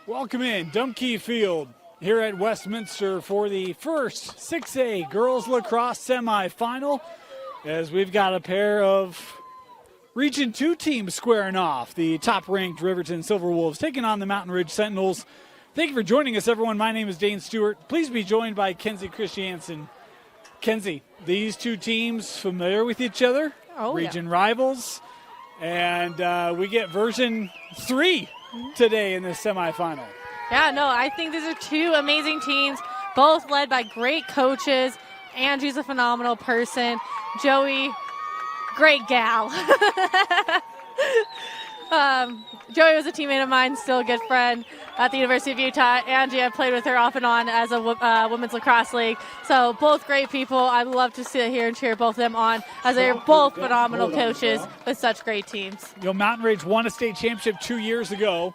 Welcome in Dumke Field here at Westminster for the first 6A girls lacrosse semifinal, as we've got a pair of Region 2 teams squaring off. The top-ranked Riverton Silverwolves taking on the Mountain Ridge Sentinels. Thank you for joining us, everyone. My name is Dane Stewart. Please be joined by Kenzie Christiansen. Kenzie, these two teams familiar with each other, region rivals, and we get version 3 today in this semifinal. Yeah, no, I think these are two amazing teams, both led by great coaches. Angie's a phenomenal person. Joey, great gal. Joey was a teammate of mine, still a good friend at the University of Utah. Angie, I played with her off and on as a women's lacrosse league. So both great people. I'd love to sit here and cheer both of them on, as they're both phenomenal coaches with such great teams. You know, Mountain Ridge won a state championship 2 years ago,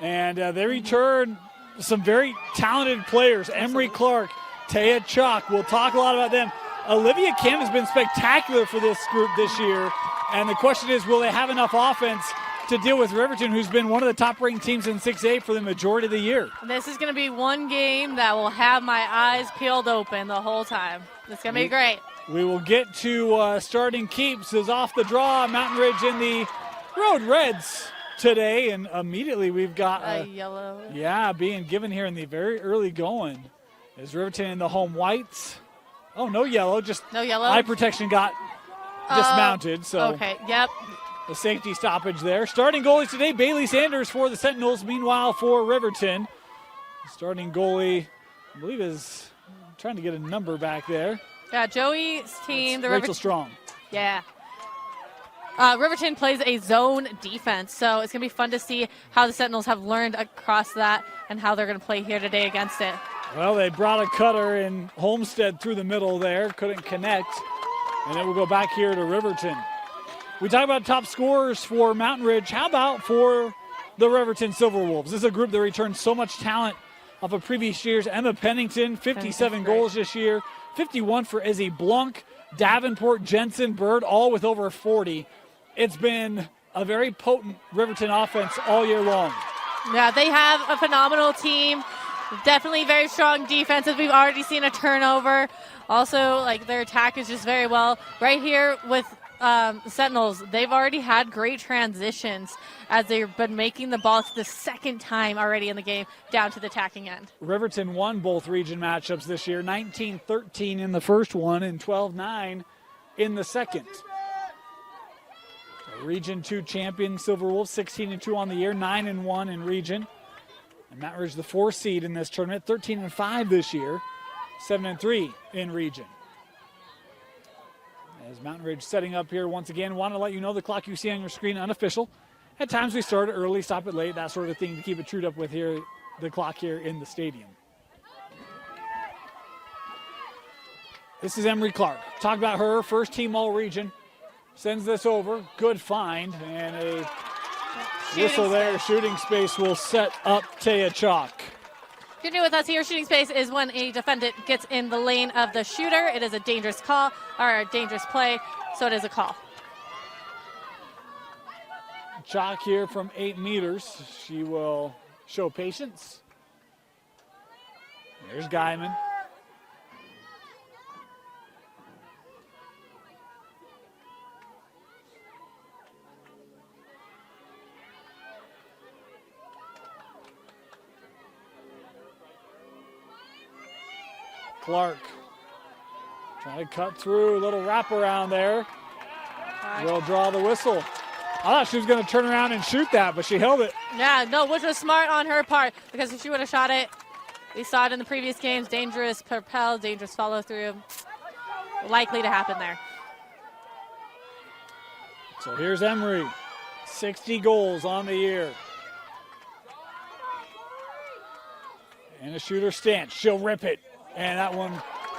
and they returned some very talented players. Emery Clark, Taya Chalk. We'll talk a lot about them. Olivia Kim has been spectacular for this group this year, and the question is, will they have enough offense to deal with Riverton, who's been one of the top-ranked teams in 6A for the majority of the year? This is going to be one game that will have my eyes peeled open the whole time. It's going to be great. We will get to starting keeps as off the draw. Mountain Ridge in the Road Reds today, and immediately we've got a yellow. Yeah, being given here in the very early going. Is Riverton in the home whites? Oh, no yellow, just no yellow. Eye protection got dismounted. So okay, yep. A safety stoppage there. Starting goalies today, Bailey Sanders for the Sentinels. Meanwhile, for Riverton, starting goalie, I believe, is trying to get a number back there. Yeah, Joey's team. The Rachel Strong. Yeah. Riverton plays a zone defense, so it's going to be fun to see how the Sentinels have learned across that and how they're going to play here today against it. Well, they brought a cutter in Homestead through the middle there, couldn't connect, and it will go back here to Riverton. We talk about top scorers for Mountain Ridge. How about for the Riverton Silverwolves? This is a group that returned so much talent off of previous years. Emma Pennington, 57 goals this year, 51 for Izzy Blunk, Davenport, Jensen, Bird, all with over 40. It's been a very potent Riverton offense all year long. Yeah, they have a phenomenal team. Definitely very strong defense, as we've already seen a turnover. Also, like, their attack is just very well. Right here with the Sentinels, they've already had great transitions as they've been making the ball to the second time already in the game down to the attacking end. Riverton won both region matchups this year, 19-13 in the first one and 12-9 in the second. Region 2 champion Silverwolves, 16-2 on the year, 9-1 in region. And Mountain Ridge, the 4th seed in this tournament, 13-5 this year, 7-3 in region. As Mountain Ridge setting up here once again, want to let you know the clock you see on your screen, unofficial. At times we start early, stop it late, that sort of thing to keep it trued up with here, the clock here in the stadium. This is Emery Clark. Talk about her, first team all-region. Sends this over, good find, and a whistle there. Shooting space will set up Taya Chalk. Good news with us here, shooting space is when a defendant gets in the lane of the shooter. It is a dangerous call, or a dangerous play, so it is a call. Chalk here from 8 meters. She will show patience. There's Guyman. Clark trying to cut through, a little wraparound there. Will draw the whistle. I thought she was going to turn around and shoot that, but she held it. Yeah, no, which was smart on her part, because if she would have shot it, we saw it in the previous games, dangerous propel, dangerous follow through. Likely to happen there. So here's Emery, 60 goals on the year. And a shooter stance, she'll rip it. And that one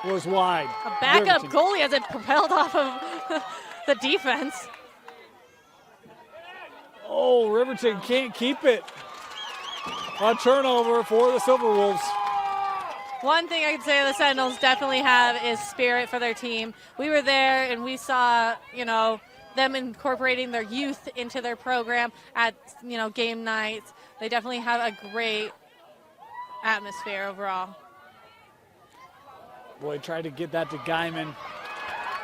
was wide. A backup goalie as it propelled off of the defense. Oh, Riverton can't keep it. A turnover for the Silverwolves. One thing I can say the Sentinels definitely have is spirit for their team. We were there and we saw, them incorporating their youth into their program at, game nights. They definitely have a great atmosphere overall. Boy, tried to get that to Guyman.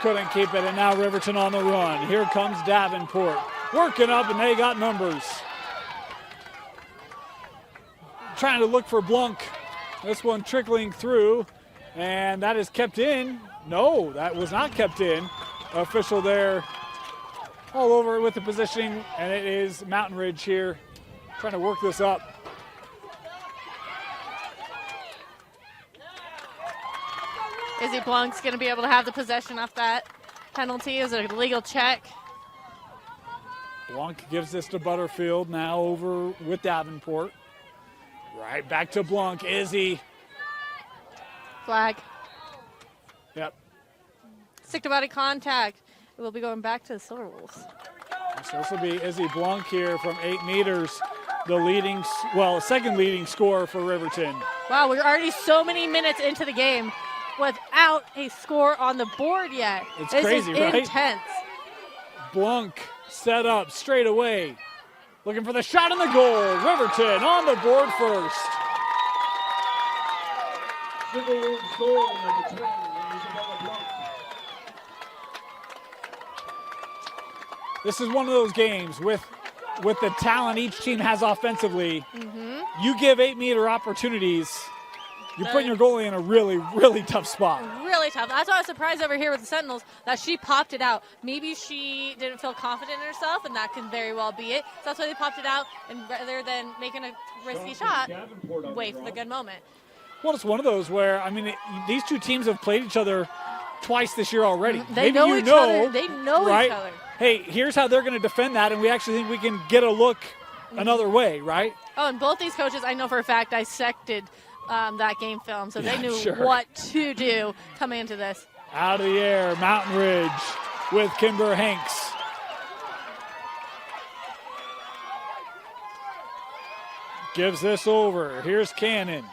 Couldn't keep it, and now Riverton on the run. Here comes Davenport. Working up, and they got numbers. Trying to look for Blunk. This one trickling through, and that is kept in. No, that was not kept in. Official there all over with the positioning, and it is Mountain Ridge here trying to work this up. Izzy Blunk's going to be able to have the possession off that penalty as a legal check. Blunk gives this to Butterfield, now over with Davenport. Right back to Blunk. Izzy. Flag. Yep. Stick to body contact. It will be going back to the Silverwolves. So this will be Izzy Blunk here from 8 meters. The second leading scorer for Riverton. Wow, we're already so many minutes into the game without a score on the board yet. It's this crazy, is right? Intense. Blunk set up straight away. Looking for the shot in the goal. Riverton on the board first. Silverwolves goal number 20, Isabella Blunk. This is one of those games with the talent each team has offensively. You give 8-meter opportunities, you're putting your goalie in a really, really tough spot. Really tough. That's why I was surprised over here with the Sentinels that she popped it out. Maybe she didn't feel confident in herself, and that can very well be it. So that's why they popped it out, and rather than making a risky shot, wait for the good moment. Well, it's one of those where, I mean, these two teams have played each other twice this year already. They Maybe know each other. They know right? each other. Hey, here's how they're going to defend that, and we actually think we can get a look another way, right? Oh, and both these coaches, I know for a fact, dissected that game film, so they knew what to do coming into this. Out of the air, Mountain Ridge with Kimber Hanks. Gives this over. Here's Cannon.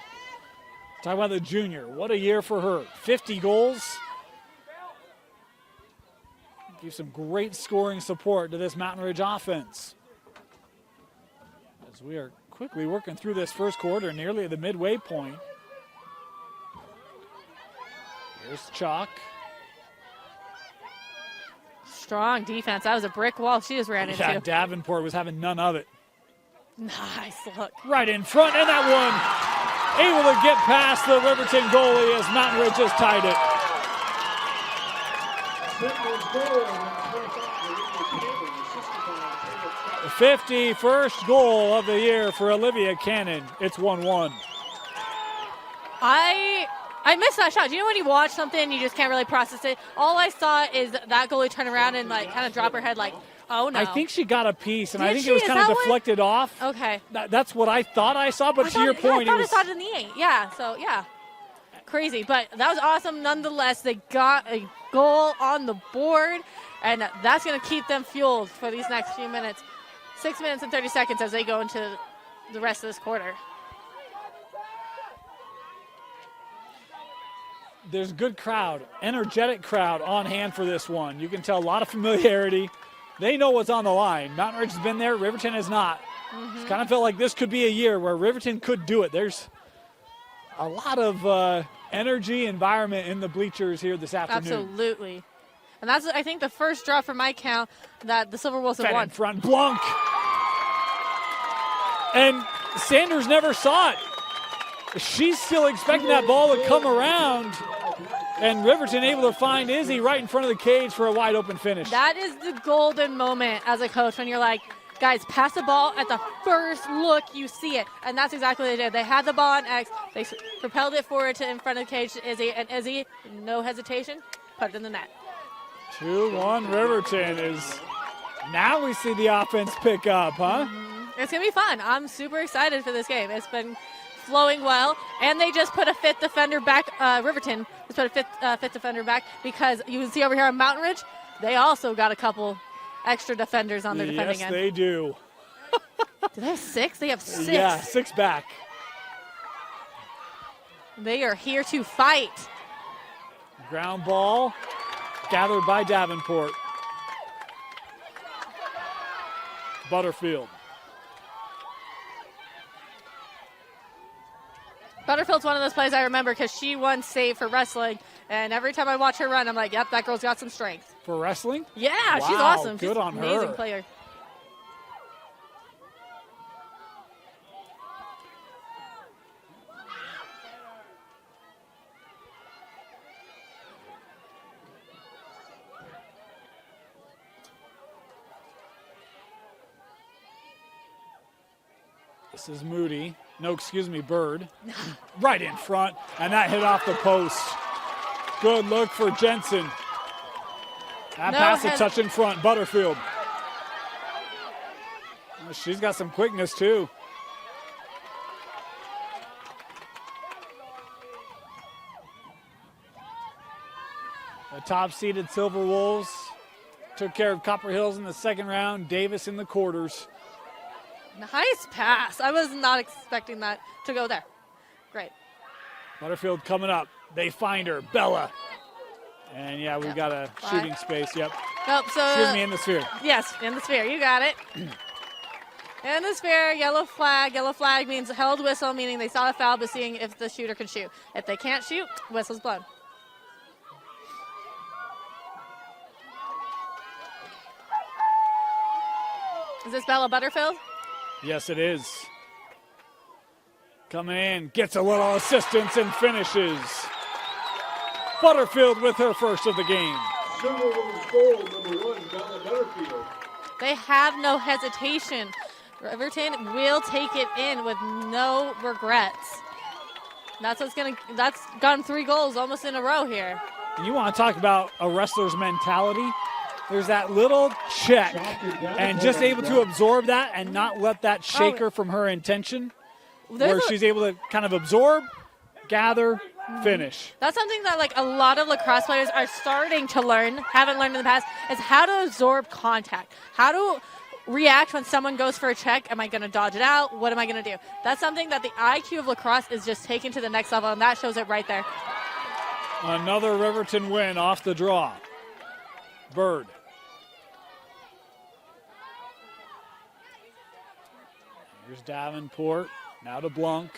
Talk about the junior. What a year for her. 50 goals. Give some great scoring support to this Mountain Ridge offense. As we are quickly working through this first quarter, nearly at the midway point. Here's Chalk. Strong defense. That was a brick wall she just ran into. Yeah, Davenport was having none of it. Nice look. Right in front, and that one able to get past the Riverton goalie as Mountain Ridge just tied it. The 51st goal of the year for Olivia Cannon. It's 1-1. I missed that shot. Do you know when you watch something and you just can't really process it? All I saw is that goalie turn around and kind of drop her head oh no. I think she got a piece, and Did I think she? it was Is kind of that what? deflected off. Okay. That's what I thought I saw, but to your point, I saw it in the 8. Yeah, so yeah. Crazy, but that was awesome nonetheless. They got a goal on the board, and that's going to keep them fueled for these next few minutes. 6 minutes and 30 seconds as they go into the rest of this quarter. There's a good crowd, energetic crowd on hand for this one. You can tell a lot of familiarity. They know what's on the line. Mountain Ridge has been there. Riverton has not. It's kind of felt like this could be a year where Riverton could do it. There's a lot of energy, environment in the bleachers here this afternoon. Absolutely. And that's, I think, the first draw for my count that the Silverwolves have won. In front, Blunk. And Sanders never saw it. She's still expecting that ball to come around. And Riverton able to find Izzy right in front of the cage for a wide open finish. That is the golden moment as a coach when you're like, guys, pass the ball at the first look you see it. And that's exactly what they did. They had the ball on X. They propelled it forward to in front of the cage to Izzy. And Izzy, no hesitation, put it in the net. 2-1 Riverton is, now we see the offense pick up, huh? It's going to be fun. I'm super excited for this game. It's been flowing well. And they just put a fifth defender back. Riverton just put a fifth defender back because you can see over here on Mountain Ridge, they also got a couple extra defenders on their defending end. Yes, they do. Do they have 6? They have 6. Yeah, 6 back. They are here to fight. Ground ball gathered by Davenport. Butterfield. Butterfield's one of those plays I remember because she won state for wrestling, and every time I watch her run, I'm like, yep, that girl's got some strength. For wrestling? Yeah, she's Wow, awesome. good She's on an amazing her. player. This is Moody. No, excuse me, Bird. Right in front, and that hit off the post. Good look for Jensen. That pass a touch in front. Butterfield. She's got some quickness, too. The top-seeded Silverwolves took care of Copper Hills in the second round. Davis in the quarters. Nice pass. I was not expecting that to go there. Great. Butterfield coming up. They find her. Bella. And, yeah, we've got a shooting space. Yep. Nope, so, excuse me, in the sphere. Yes, in the sphere. You got it. In the sphere, yellow flag. Yellow flag means held whistle, meaning they saw a foul, but seeing if the shooter can shoot. If they can't shoot, whistle's blown. Is this Bella Butterfield? Yes, it is. Coming in, gets a little assistance and finishes. Butterfield with her first of the game. Silverwolves goal, number 1, Bella Butterfield. They have no hesitation. Riverton will take it in with no regrets. That's gotten 3 goals almost in a row here. And you want to talk about a wrestler's mentality? There's that little check, and just able to absorb that and not let that shake her from her intention, where she's able to kind of absorb, gather, finish. That's something that like a lot of lacrosse players are starting to learn, haven't learned in the past, is how to absorb contact, how to react when someone goes for a check. Am I going to dodge it out? What am I going to do? That's something that the IQ of lacrosse is just taken to the next level, and that shows it right there. Another Riverton win off the draw. Bird. Here's Davenport, now to Blunk.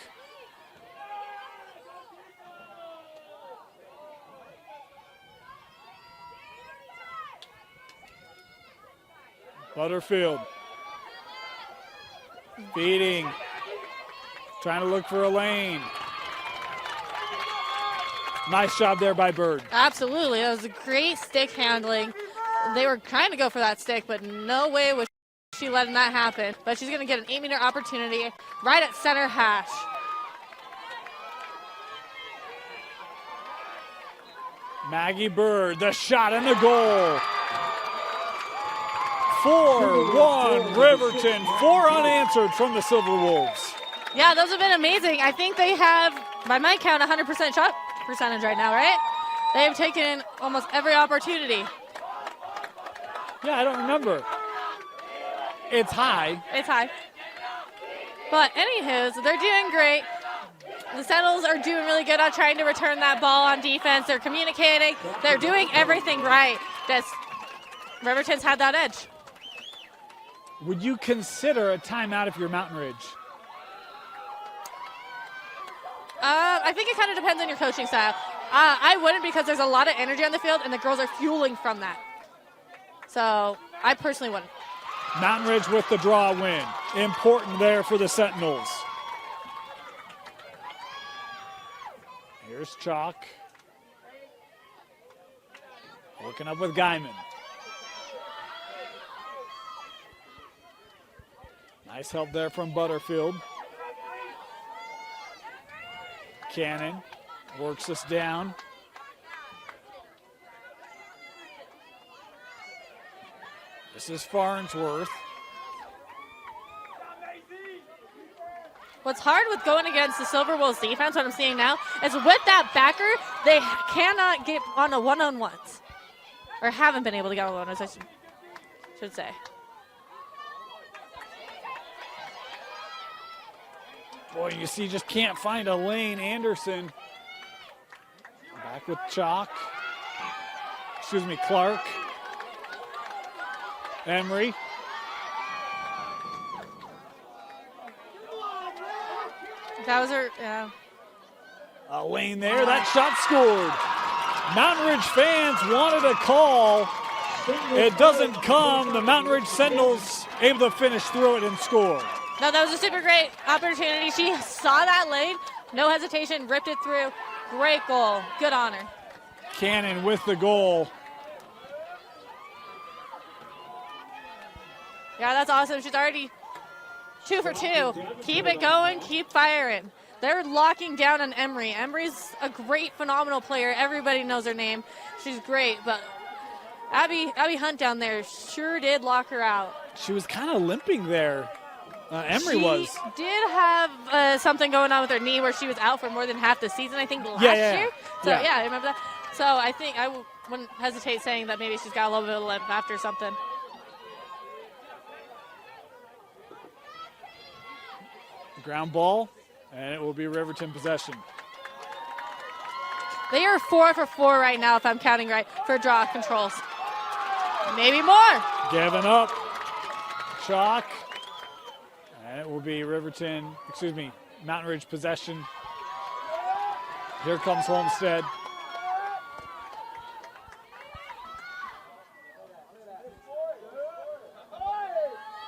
Butterfield. Feeding. Trying to look for a lane. Nice job there by Bird. Absolutely. That was a great stick handling. They were trying to go for that stick, but no way was she letting that happen. But she's going to get an 8-meter opportunity right at center hash. Maggie Bird, the shot and the goal. 4-1 Riverton, 4 unanswered from the Silverwolves. Yeah, those have been amazing. I think they have, by my count, 100% shot percentage right now, right? They have taken almost every opportunity. Yeah, I don't remember. It's high. It's high. But anywho, they're doing great. The Sentinels are doing really good on trying to return that ball on defense. They're communicating. They're doing everything right. Just Riverton's had that edge. Would you consider a timeout if you're Mountain Ridge? I think it kind of depends on your coaching style. I wouldn't, because there's a lot of energy on the field, and the girls are fueling from that. So I personally wouldn't. Mountain Ridge with the draw win. Important there for the Sentinels. Here's Chalk. Working up with Guyman. Nice help there from Butterfield. Cannon works us down. This is Farnsworth. What's hard with going against the Silverwolves defense, what I'm seeing now, is with that backer, they cannot get on a one-on-ones. Or haven't been able to get on one-on-ones, I should say. Boy, you see, just can't find a lane. Anderson. Back with Chalk. Excuse me, Clark. Emery. That was her, yeah. A lane there, that shot scored. Mountain Ridge fans wanted a call. It doesn't come. The Mountain Ridge Sentinels able to finish through it and score. No, that was a super great opportunity. She saw that lane, no hesitation, ripped it through. Great goal. Good on her. Cannon with the goal. Yeah, that's awesome. She's already 2 for 2. Keep it going. Keep firing. They're locking down on Emery. Emery's a great, phenomenal player. Everybody knows her name. She's great, but Abby Hunt down there sure did lock her out. She was kind of limping there. Emery was. She did have something going on with her knee where she was out for more than half the season, I think, last year. So, yeah, I remember that. So I think I wouldn't hesitate saying that maybe she's got a little bit of a limp after something. Ground ball, and it will be Riverton possession. They are 4 for 4 right now, if I'm counting right, for draw controls. Maybe more. Giving up. Chalk. And it will be Mountain Ridge possession. Here comes Homestead.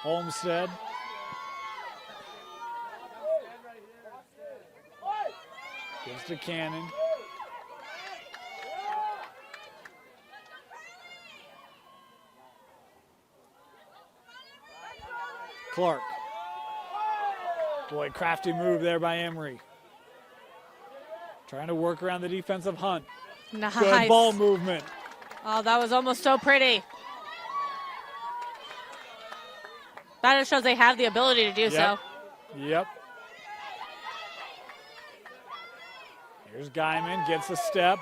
Homestead. Gives to Cannon. Clark. Boy, crafty move there by Emery. Trying to work around the defensive Hunt. Nice. Good ball movement. Oh, that was almost so pretty. That just shows they have the ability to do so. Yep. Here's Guyman, gets a step.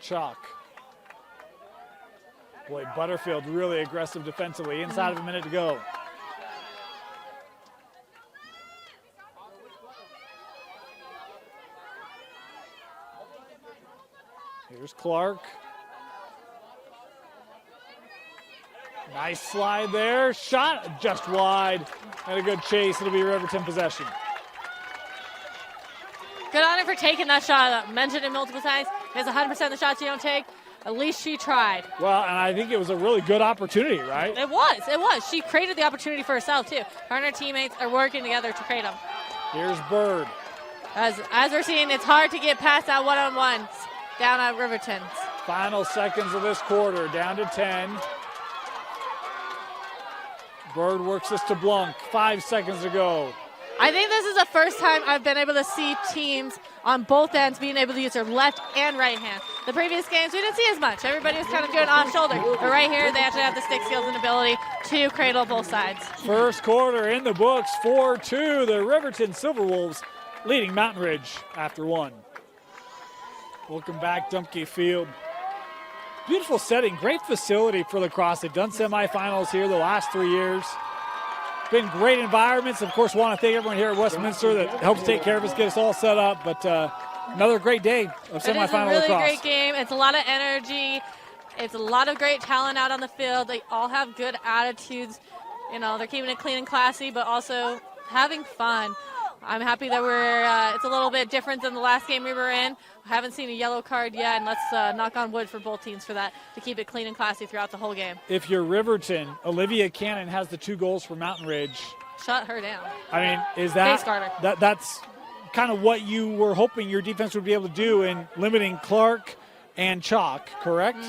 Chalk. Boy, Butterfield really aggressive defensively. Inside of a minute to go. Here's Clark. Nice slide there. Shot just wide. And a good chase. It'll be Riverton possession. Good on her for taking that shot. I mentioned it multiple times. It's 100% of the shots you don't take. At least she tried. Well, and I think it was a really good opportunity, right? It was. She created the opportunity for herself, too. Her and her teammates are working together to create them. Here's Bird. As we're seeing, it's hard to get past that one-on-one down at Riverton. Final seconds of this quarter, down to 10. Bird works this to Blunk. 5 seconds to go. I think this is the first time I've been able to see teams on both ends being able to use their left and right hand. The previous games, we didn't see as much. Everybody was kind of doing off shoulder. But right here, they actually have the stick skills and ability to cradle both sides. First quarter in the books, 4-2. The Riverton Silverwolves leading Mountain Ridge after 1. Welcome back, Dumpke Field. Beautiful setting, great facility for lacrosse. They've done semifinals here the last 3 years. Been great environments. Of course, want to thank everyone here at Westminster that helps take care of us, get us all set up. But another great day of semifinal lacrosse. It is a really great game. It's a lot of energy. It's a lot of great talent out on the field. They all have good attitudes. You know, they're keeping it clean and classy, but also having fun. I'm happy that it's a little bit different than the last game we were in. I haven't seen a yellow card yet, and let's knock on wood for both teams for that, to keep it clean and classy throughout the whole game. If you're Riverton, Olivia Cannon has the 2 goals for Mountain Ridge. Shut her down. I mean, is that's kind of what you were hoping your defense would be able to do in limiting Clark and Chalk, correct?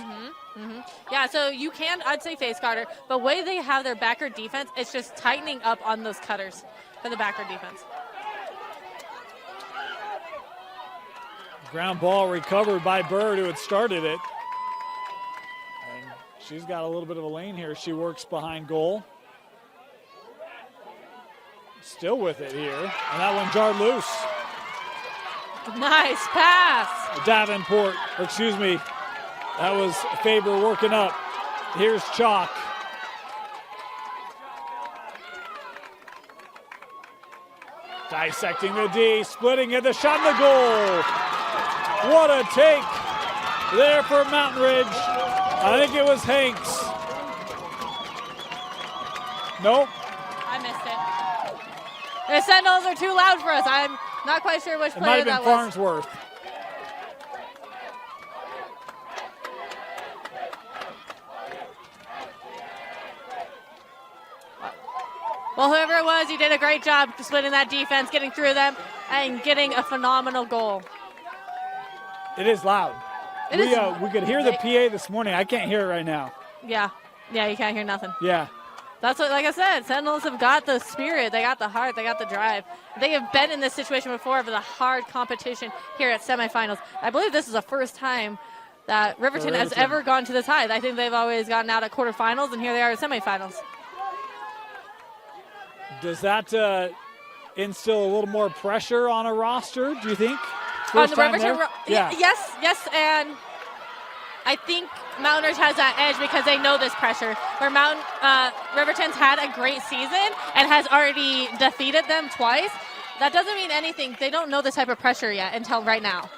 Yeah, so you can, I'd say, face guard her, but the way they have their backer defense, it's just tightening up on those cutters for the backer defense. Ground ball recovered by Bird, who had started it. And she's got a little bit of a lane here. She works behind goal. Still with it here. And that one jarred loose. Nice pass. Davenport, that was Faber working up. Here's Chalk. Dissecting the D, splitting it, the shot and the goal. What a take there for Mountain Ridge. I think it was Hanks. Nope, I missed it. The Sentinels are too loud for us. I'm not quite sure which It might player have been that was. Farnsworth. Well, whoever it was, you did a great job splitting that defense, getting through them, and getting a phenomenal goal. It is loud. It is. We could hear the PA this morning. I can't hear it right now. Yeah, you can't hear nothing. Yeah. That's what, like I said, Sentinels have got the spirit, they got the heart, they got the drive. They have been in this situation before with a hard competition here at semifinals. I believe this is the first time that Riverton has ever gone to this high. I think they've always gotten out at quarterfinals, and here they are at semifinals. Does that instill a little more pressure on a roster, do you think? On the Riverton, yeah. Yes, and I think Mountain Ridge has that edge because they know this pressure. Where Riverton's had a great season and has already defeated them twice. That doesn't mean anything. They don't know this type of pressure yet until right now.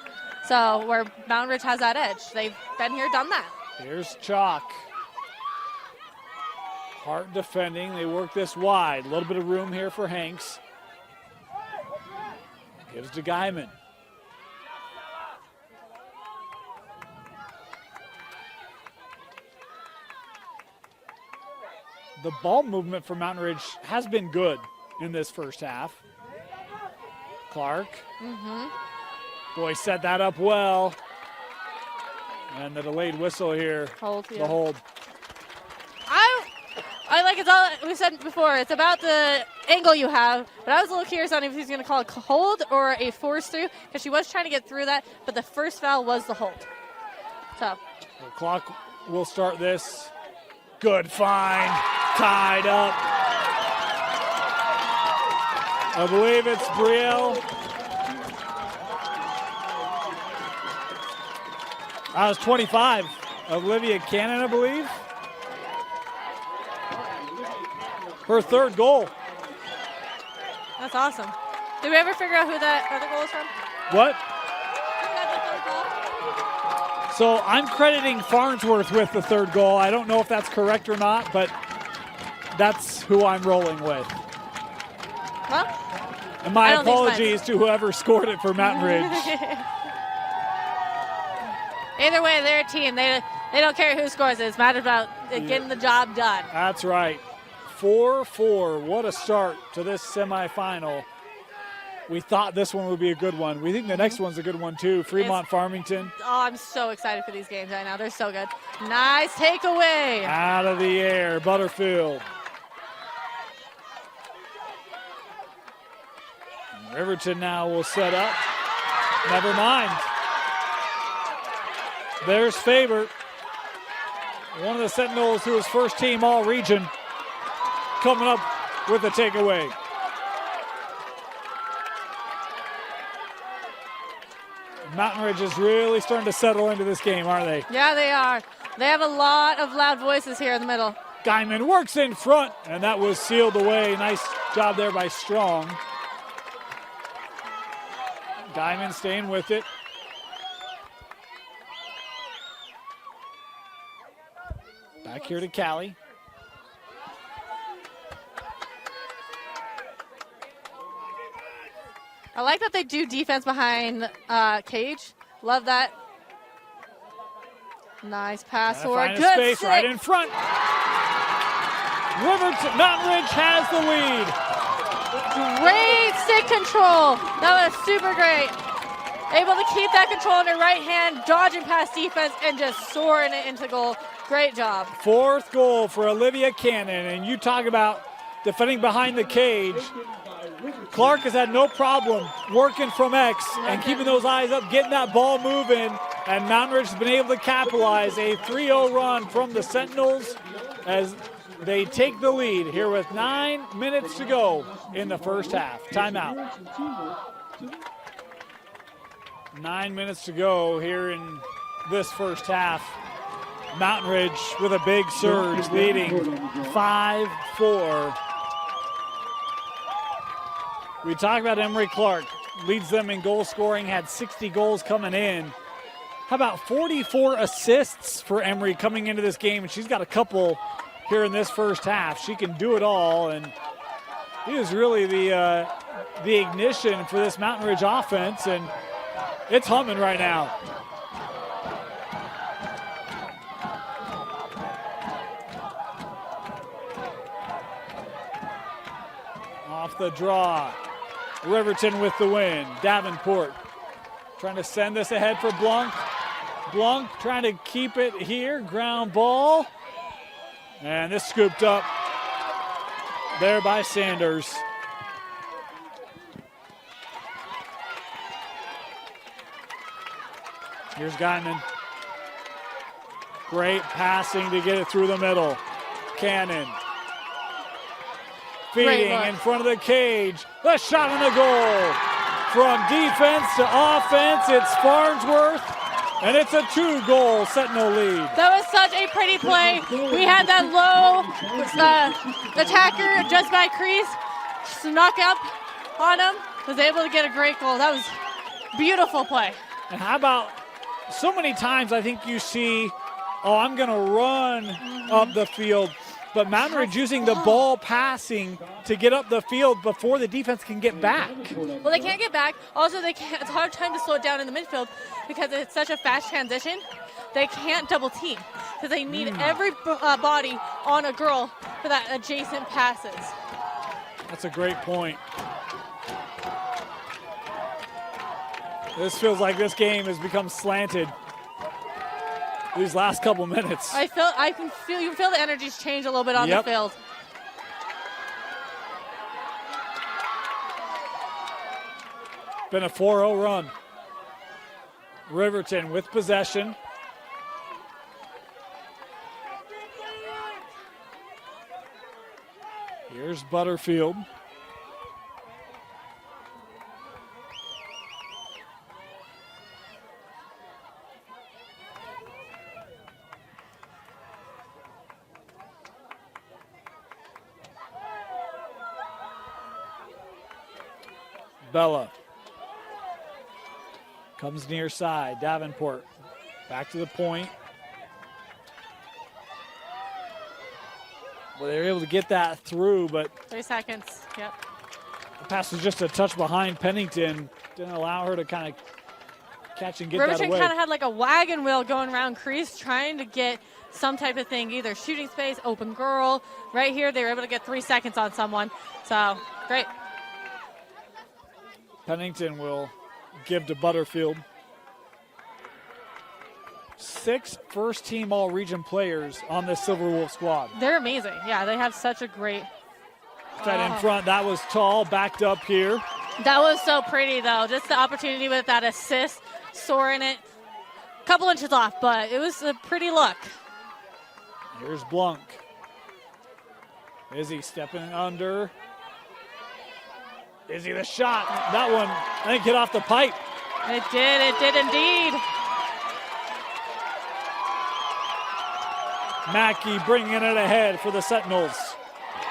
So where Mountain Ridge has that edge. They've been here, done that. Here's Chalk. Hart defending. They work this wide. A little bit of room here for Hanks. Gives to Guyman. The ball movement for Mountain Ridge has been good in this first half. Clark. Boy, set that up well. And the delayed whistle here. The hold. I like it's all we said before. It's about the angle you have. But I was a little curious on if he's going to call a hold or a force through because she was trying to get through that. But the first foul was the hold. So the clock will start this. Good find. Tied up. I believe it's Brielle. That was 25. Olivia Cannon, I believe. Her third goal. That's awesome. Did we ever figure out who that other goal is from? What? Who got the third goal? So I'm crediting Farnsworth with the third goal. I don't know if that's correct or not, but that's who I'm rolling with. Well, and my apologies to whoever scored it for Mountain Ridge. Either way, they're a team. They don't care who scores it. It's matter about getting the job done. That's right. 4-4. What a start to this semifinal. We thought this one would be a good one. We think the next one's a good one too. Farmington. Oh, I'm so excited for these games right now. They're so good. Nice takeaway. Out of the air, Butterfield. Riverton now will set up. Never mind. There's Faber. One of the Sentinels who was first team all region. Coming up with a takeaway. Mountain Ridge is really starting to settle into this game, aren't they? Yeah, they are. They have a lot of loud voices here in the middle. Guyman works in front, and that was sealed away. Nice job there by Strong. Guyman staying with it. Back here to Callie. I like that they do defense behind Cage. Love that. Nice pass forward. Good space right in front. Mountain Ridge has the lead. Great stick control. That was super great. Able to keep that control in her right hand, dodging past defense, and just soaring it into goal. Great job. Fourth goal for Olivia Cannon. And you talk about defending behind the cage. Clark has had no problem working from X and keeping those eyes up, getting that ball moving. And Mountain Ridge has been able to capitalize a 3-0 run from the Sentinels as they take the lead here with 9 minutes to go in the first half. Timeout. 9 minutes to go here in this first half. Mountain Ridge with a big surge, leading 5-4. We talked about Emery Clark, leads them in goal scoring, had 60 goals coming in. How about 44 assists for Emery coming into this game? And she's got a couple here in this first half. She can do it all, and He is really the ignition for this Mountain Ridge offense, and it's humming right now. Off the draw, Riverton with the win. Davenport trying to send this ahead for Blunk. Blunk trying to keep it here, ground ball. And this scooped up there by Sanders. Here's Guyman. Great passing to get it through the middle. Cannon. Feeding in front of the cage. The shot on the goal. From defense to offense, it's Farnsworth. And it's a 2-goal Sentinel lead. That was such a pretty play. We had that low attacker just by crease, snuck up on him, was able to get a great goal. That was beautiful play. And how about, so many times I think you see, I'm going to run up the field. But Mountain Ridge using the ball passing to get up the field before the defense can get back. Well, they can't get back. Also, it's a hard time to slow it down in the midfield because it's such a fast transition. They can't double team because they need every body on a girl for that adjacent passes. That's a great point. This feels like this game has become slanted these last couple minutes. You can feel the energies change a little bit on the field. Been a 4-0 run. Riverton with possession. Here's Butterfield. Bella comes near side. Davenport back to the point. Well, they were able to get that through, but 3 seconds. Yep. the pass was just a touch behind Pennington. Didn't allow her to kind of catch and get Riverton that away. kind of had like a wagon wheel going around crease trying to get some type of thing, either shooting space, open girl. Right here, they were able to get 3 seconds on someone. So, great. Pennington will give to Butterfield. 6 first-team all-region players on this Silverwolf squad. They're amazing. Yeah, they have such a great... Fed in front, that was tall, backed up here. That was so pretty, though. Just the opportunity with that assist, soaring it. A couple inches off, but it was a pretty look. Here's Blunk. Izzy stepping under. Izzy the shot. That one, I think, hit off the pipe. It did indeed. Mackey bringing it ahead for the Sentinels.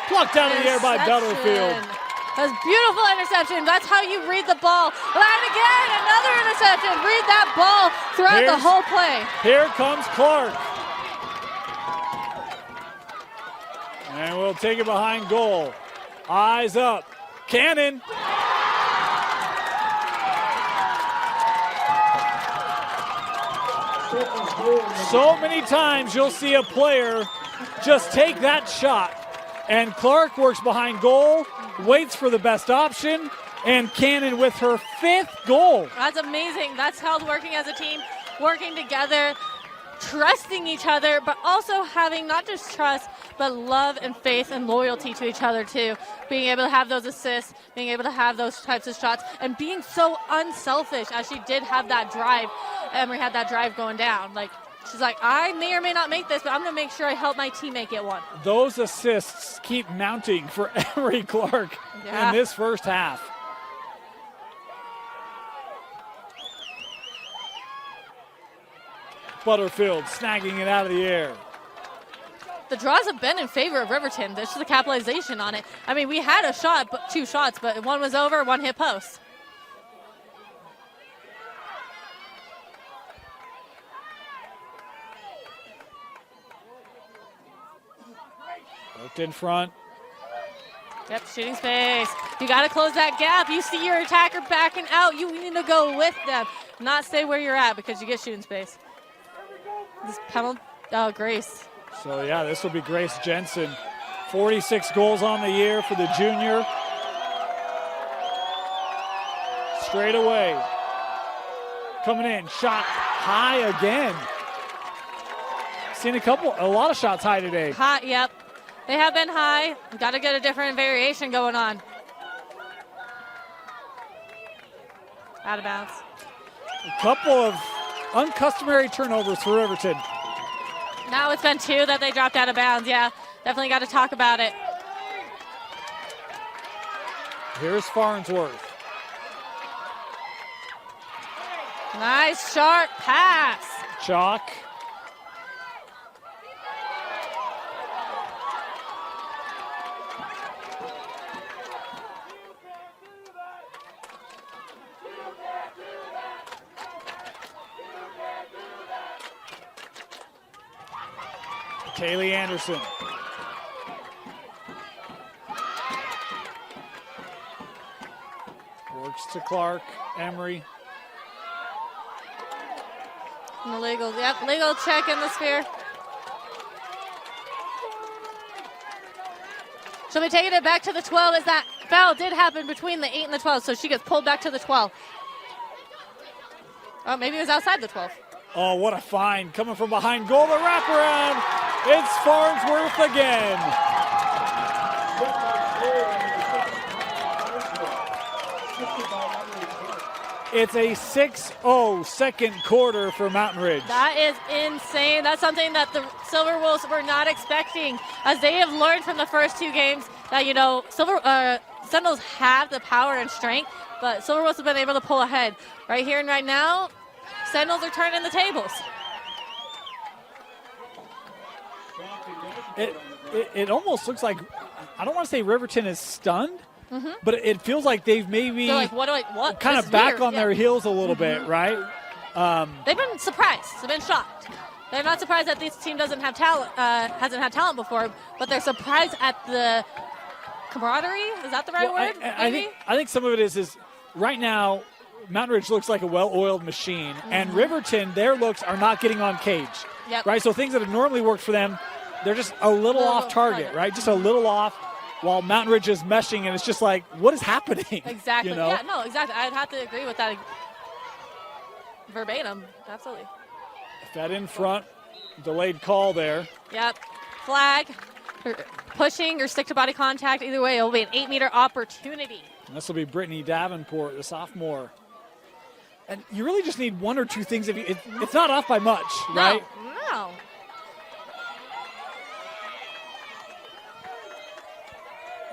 Plucked out of the air by Butterfield. That's beautiful interception. That's how you read the ball. And again, another interception. Read that ball throughout the whole play. Here comes Clark. And we'll take it behind goal. Eyes up. Cannon. So many times you'll see a player just take that shot, and Clark works behind goal, waits for the best option, and Cannon with her 5th goal. That's amazing. That's how working as a team, working together, trusting each other, but also having not just trust, but love and faith and loyalty to each other too. Being able to have those assists, being able to have those types of shots, and being so unselfish as she did have that drive. Emery had that drive going down. Like, she's like, I may or may not make this, but I'm going to make sure I help my teammate get one. Those assists keep mounting for Emery Clark in this first half. Butterfield snagging it out of the air. The draws have been in favor of Riverton. This is the capitalization on it. I mean, we had a shot, 2 shots, but one was over, one hit post. Looked in front. Yep, shooting space. You got to close that gap. You see your attacker backing out. You need to go with them, not stay where you're at because you get shooting space. This penalty, oh, Grace. So, yeah, this will be Grace Jensen. 46 goals on the year for the junior. Straight away. Coming in, shot high again. Seen a lot of shots high today. Hot, yep. They have been high. Got to get a different variation going on. Out of bounds. A couple of uncustomary turnovers for Riverton. Now it's been 2 that they dropped out of bounds. Yeah, definitely got to talk about it. Here's Farnsworth. Nice sharp pass. Chalk. Kaylee Anderson. Works to Clark, Emery. And the legal, yep, legal check in the sphere. She'll be taking it back to the 12 as that foul did happen between the 8 and the 12, so she gets pulled back to the 12. Oh, maybe it was outside the 12. Oh, what a find. Coming from behind goal, the wraparound. It's Farnsworth again. It's a 6-0 second quarter for Mountain Ridge. That is insane. That's something that the Silverwolves were not expecting, as they have learned from the first 2 games that, you know, Sentinels have the power and strength, but Silverwolves have been able to pull ahead. Right here and right now, Sentinels are turning the tables. It almost looks like, I don't want to say Riverton is stunned, but it feels like they've maybe They're like, what? kind This of is back weird. on Yeah. their heels a little bit, right? They've been surprised. They've been shocked. They're not surprised that this team doesn't have talent, hasn't had talent before, but they're surprised at the camaraderie. Is that the right word? I think some of it is right now, Mountain Ridge looks like a well-oiled machine, and Riverton, their looks are not getting on cage, right? So things that have normally worked for them, they're just a little off target, right? Just a little off, while Mountain Ridge is meshing, and it's just like, what is happening? Exactly. You know? Yeah, no, exactly. I'd have to agree with that verbatim. Absolutely. Fed in front, delayed call there. Yep. Flag, or pushing or stick to body contact. Either way, it'll be an 8-meter opportunity. And this will be Brittany Davenport, the sophomore. And you really just need 1 or 2 things. It's not off by much, right? No.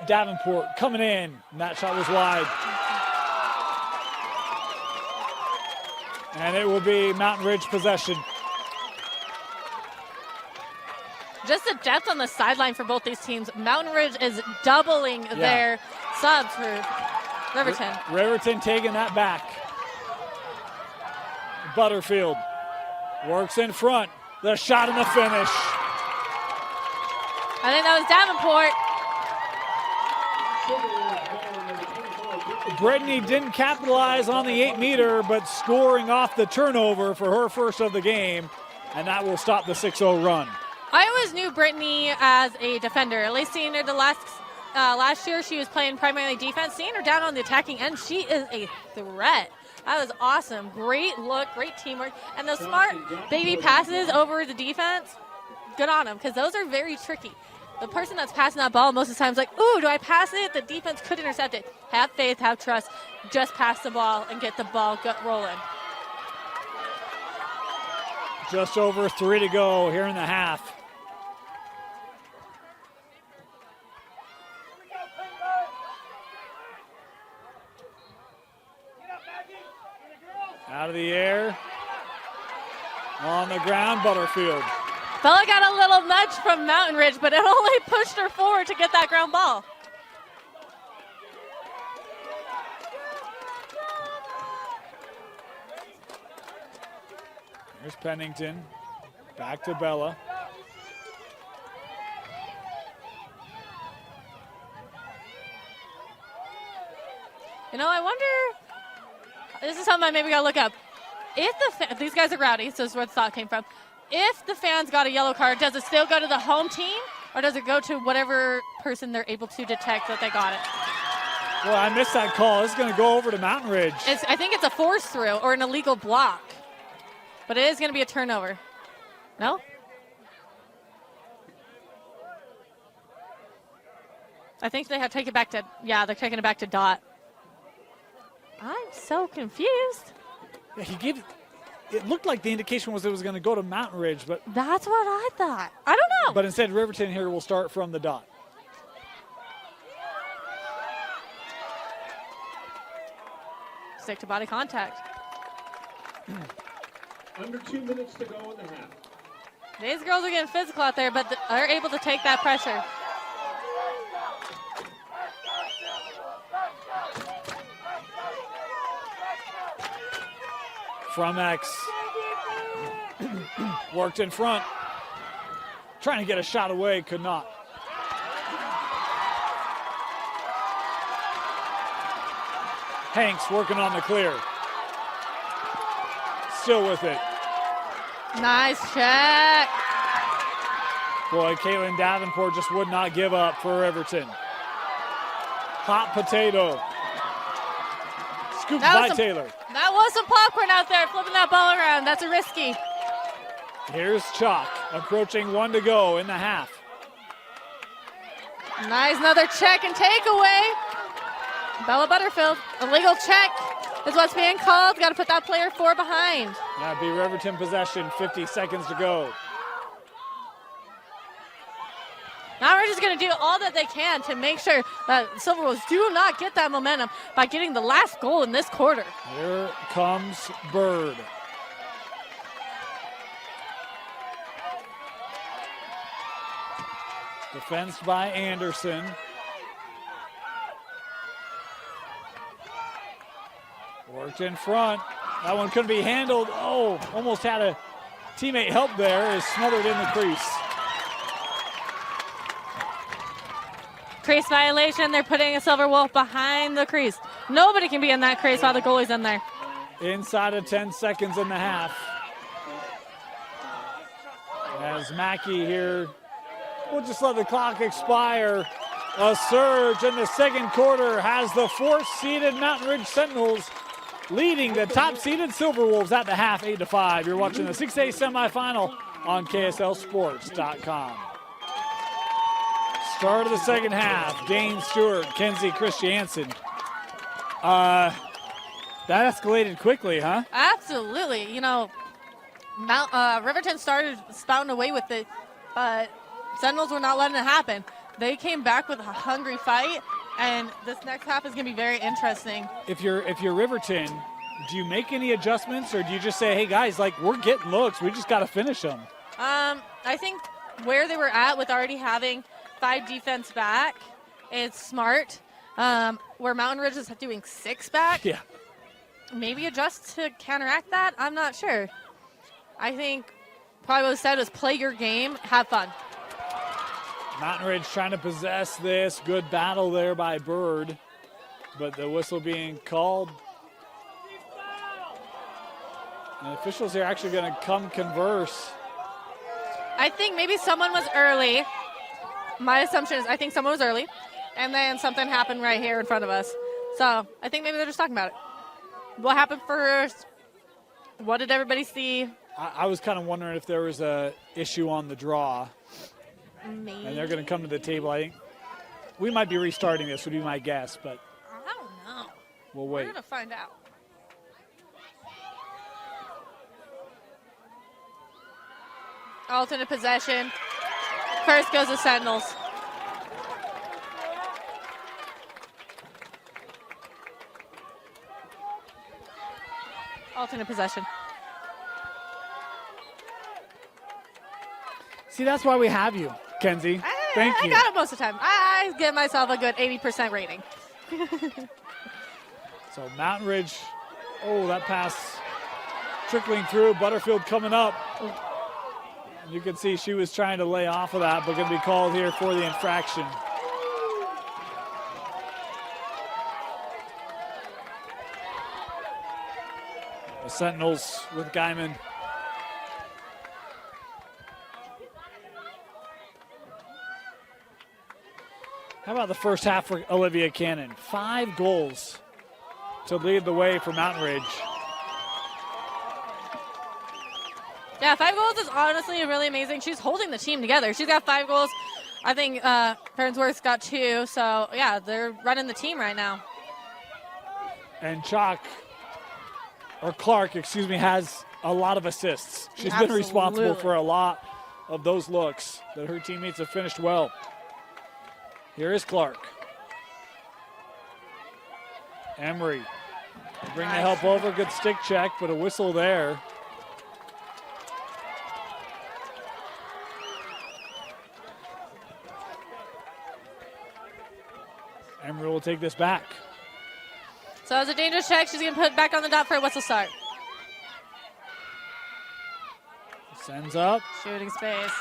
Davenport coming in, and that shot was wide. And it will be Mountain Ridge possession. Just the depth on the sideline for both these teams. Mountain Ridge is doubling their subs for Riverton. Riverton taking that back. Butterfield works in front. The shot and the finish. I think that was Davenport. Brittany didn't capitalize on the 8-meter, but scoring off the turnover for her first of the game, and that will stop the 6-0 run. I always knew Brittany as a defender. At least seeing her the last year, she was playing primarily defense. Seeing her down on the attacking end, she is a threat. That was awesome. Great look, great teamwork. And the smart baby passes over the defense, good on them, because those are very tricky. The person that's passing that ball most of the time is like, ooh, do I pass it? The defense could intercept it. Have faith, have trust. Just pass the ball and get the ball rolling. Just over 3 to go here in the half. Out of the air. On the ground, Butterfield. Bella got a little nudge from Mountain Ridge, but it only pushed her forward to get that ground ball. Here's Pennington. Back to Bella. I wonder, this is something I maybe got to look up. If these guys are rowdy, so this is where the thought came from. If the fans got a yellow card, does it still go to the home team, or does it go to whatever person they're able to detect that they got it? Well, I missed that call. This is going to go over to Mountain Ridge. I think it's a force through or an illegal block, but it is going to be a turnover. No? I think they have to take it back to, they're taking it back to Dot. I'm so confused. Yeah, it looked like the indication was it was going to go to Mountain Ridge, but that's what I thought. I don't know. But instead, Riverton here will start from the dot. Stick to body contact. Under 2 minutes to go in the half. These girls are getting physical out there, but they're able to take that pressure. From X. Worked in front. Trying to get a shot away, could not. Hanks working on the clear. Still with it. Nice check. Boy, Caitlin Davenport just would not give up for Riverton. Hot potato. Scooped by Taylor. That was some popcorn out there, flipping that ball around. That's a risky. Here's Chalk, approaching 1 to go in the half. Nice, another check and takeaway. Bella Butterfield, illegal check is what's being called. Got to put that player 4 behind. That'd be Riverton possession, 50 seconds to go. Now we're just going to do all that they can to make sure that Silverwolves do not get that momentum by getting the last goal in this quarter. Here comes Bird. Defensed by Anderson. Worked in front. That one couldn't be handled. Oh, almost had a teammate help there. Is smothered in the crease. Crease violation. They're putting a Silverwolf behind the crease. Nobody can be in that crease while the goalie's in there. Inside of 10 seconds in the half. As Mackey here, we'll just let the clock expire. A surge in the second quarter has the 4th-seeded Mountain Ridge Sentinels leading the top-seeded Silverwolves at the half, 8-5. You're watching the 6A semifinal on KSLSports.com. Start of the second half. Dane Stewart, Kenzie Christiansen. That escalated quickly, huh? Absolutely. Riverton started spouting away with it, but Sentinels were not letting it happen. They came back with a hungry fight, and this next half is going to be very interesting. If you're Riverton, do you make any adjustments, or do you just say, hey, guys, we're getting looks. We just got to finish them? I think where they were at with already having 5 defense back is smart. Where Mountain Ridge is doing 6 back, yeah, maybe adjust to counteract that. I'm not sure. I think probably what was said was play your game, have fun. Mountain Ridge trying to possess this. Good battle there by Bird, but the whistle being called. And the officials here actually going to come converse. I think maybe someone was early. My assumption is I think someone was early, and then something happened right here in front of us. So I think maybe they're just talking about it. What happened first? What did everybody see? I was kind of wondering if there was a issue on the draw. Maybe. And they're going to come to the table. I think we might be restarting this, would be my guess, but I don't know. We'll wait. We're going to find out. Alternate possession. First goes the Sentinels. Alternate possession. See, that's why we have you, Kenzie. Thank you. I got it most of the time. I give myself a good 80% rating. So Mountain Ridge, that pass trickling through. Butterfield coming up. You can see she was trying to lay off of that, but going to be called here for the infraction. The Sentinels with Guyman. How about the first half for Olivia Cannon? 5 goals to lead the way for Mountain Ridge. Yeah, 5 goals is honestly really amazing. She's holding the team together. She's got 5 goals. I think Farnsworth's got 2. So, yeah, they're running the team right now. And Clark, excuse me, has a lot of assists. She's been responsible for a lot of those looks that her teammates have finished well. Here is Clark. Emery. Bring the help over. Good stick check, but a whistle there. Emery will take this back. So it's a dangerous check. She's going to put it back on the dot for a whistle start. Sends up. Shooting space.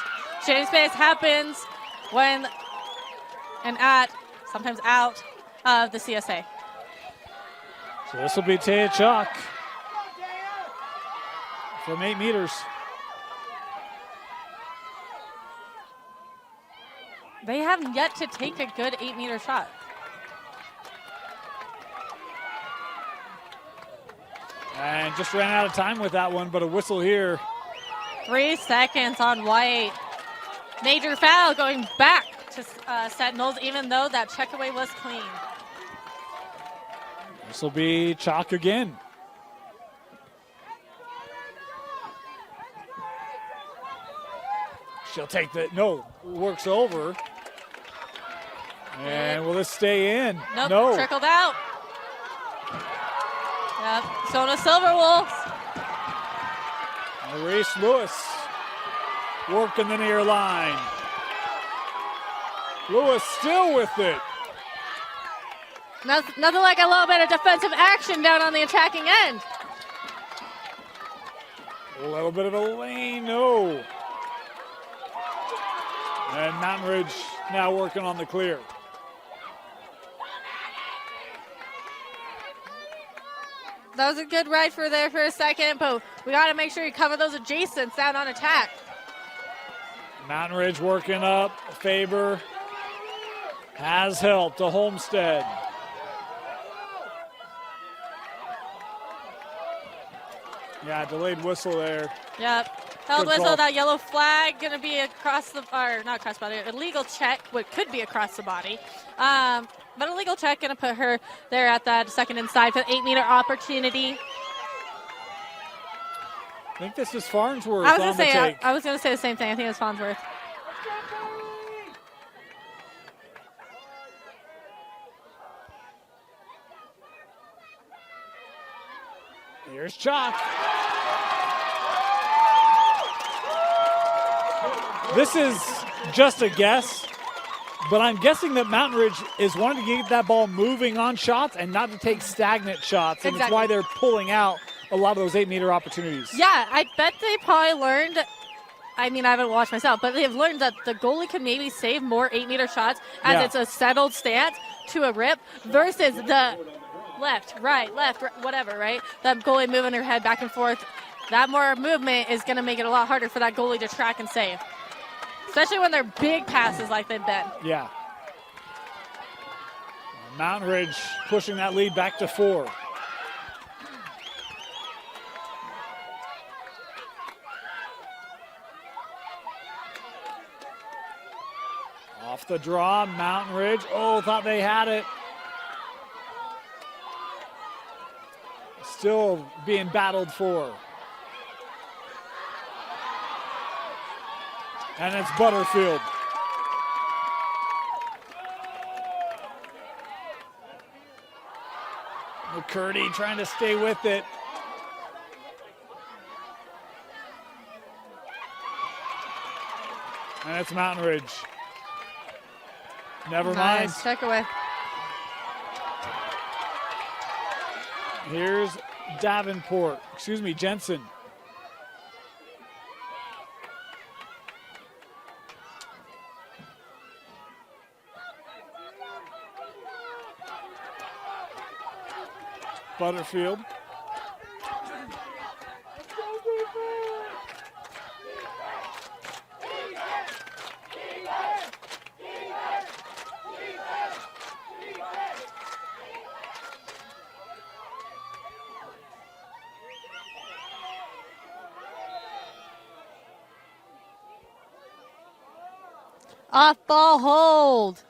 Shooting space happens when and at, sometimes out of the CSA. So this will be Taya Chalk from 8 meters. They have yet to take a good 8-meter shot. And just ran out of time with that one, but a whistle here. 3 seconds on White. Major foul going back to Sentinels, even though that check away was clean. This will be Chalk again. She'll take the, no, works over. And will this stay in? Nope, no. Trickled out. Yep, Sona Silverwolves. Maurice Lewis working the near line. Lewis still with it. Nothing like a little bit of defensive action down on the attacking end. A little bit of a lane, no. And Mountain Ridge now working on the clear. That was a good ride for there for a second, but we got to make sure you cover those adjacents down on attack. Mountain Ridge working up. Faber has help to Homestead. Yeah, delayed whistle there. Yep. Held Good whistle, call. that yellow flag going to be across the, or not across the body, illegal check, what could be across the body. But a legal check going to put her there at that second inside for the 8-meter opportunity. I think this is Farnsworth I was on going to the say, take. I was going to say the same thing. I think it was Farnsworth. Here's Chalk. This is just a guess, but I'm guessing that Mountain Ridge is wanting to get that ball moving on shots and not to take stagnant shots, and Exactly. it's why they're pulling out a lot of those 8-meter opportunities. Yeah, I bet they probably learned, I mean, I haven't watched myself, but they've learned that the goalie can maybe save more 8-meter shots as it's a settled stance to a rip versus the left, right, whatever, right? That goalie moving her head back and forth. That more movement is going to make it a lot harder for that goalie to track and save, especially when they're big passes like they've been. Yeah. Mountain Ridge pushing that lead back to 4. Off the draw, Mountain Ridge. Oh, thought they had it. Still being battled for. And it's Butterfield. McCurdy trying to stay with it. And it's Mountain Ridge. Never mind. Nice, check away. Here's Davenport, Jensen. Butterfield. Off ball hold.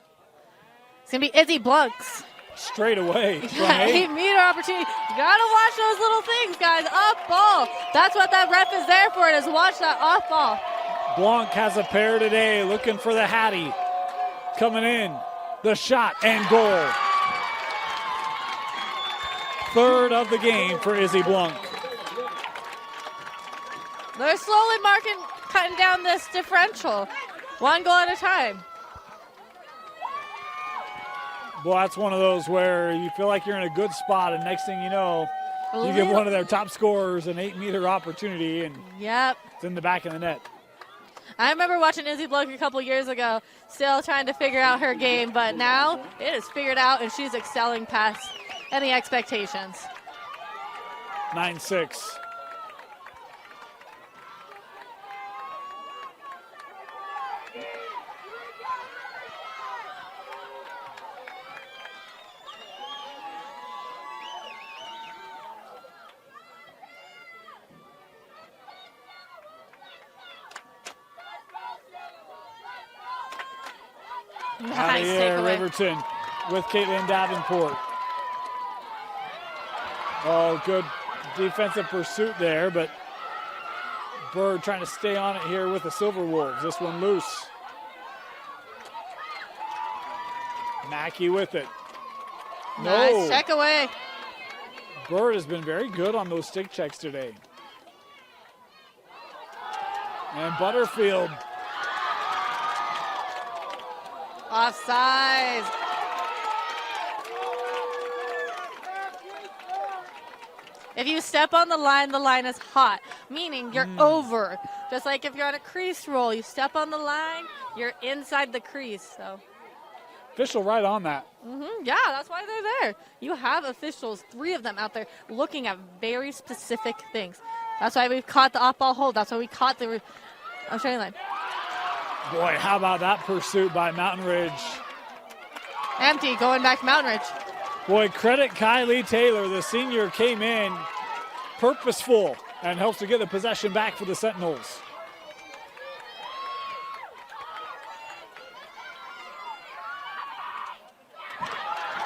It's going to be Izzy Blunk's. Straight away. Yeah, 8-meter opportunity. You got to watch those little things, guys. Off ball. That's what that ref is there for, is watch that off ball. Blanc has a pair today, looking for the Hattie. Coming in. The shot and goal. Third of the game for Izzy Blanc. They're slowly cutting down this differential. One goal at a time. Well, that's one of those where you feel like you're in a good spot, and next thing you know, you give one of their top scorers an 8-meter opportunity, and it's in the back of the net. I remember watching Izzy Blanc a couple years ago, still trying to figure out her game, but now it is figured out, and she's excelling past any expectations. 9-6. Nice takeaway. Riverton with Caitlin Davenport. Oh, good defensive pursuit there, but Bird trying to stay on it here with the Silverwolves. This one loose. Mackey with it. Nice check away. Bird has been very good on those stick checks today. And Butterfield. Offside. If you step on the line is hot, meaning you're over. Just like if you're on a crease roll, you step on the line, you're inside the crease. So. Official right on that. Yeah, that's why they're there. You have officials, 3 of them out there, looking at very specific things. That's why we caught the off-ball hold. That's why we caught the training line. Boy, how about that pursuit by Mountain Ridge? Empty, going back to Mountain Ridge. Boy, credit Kylie Taylor. The senior came in purposeful and helps to get the possession back for the Sentinels.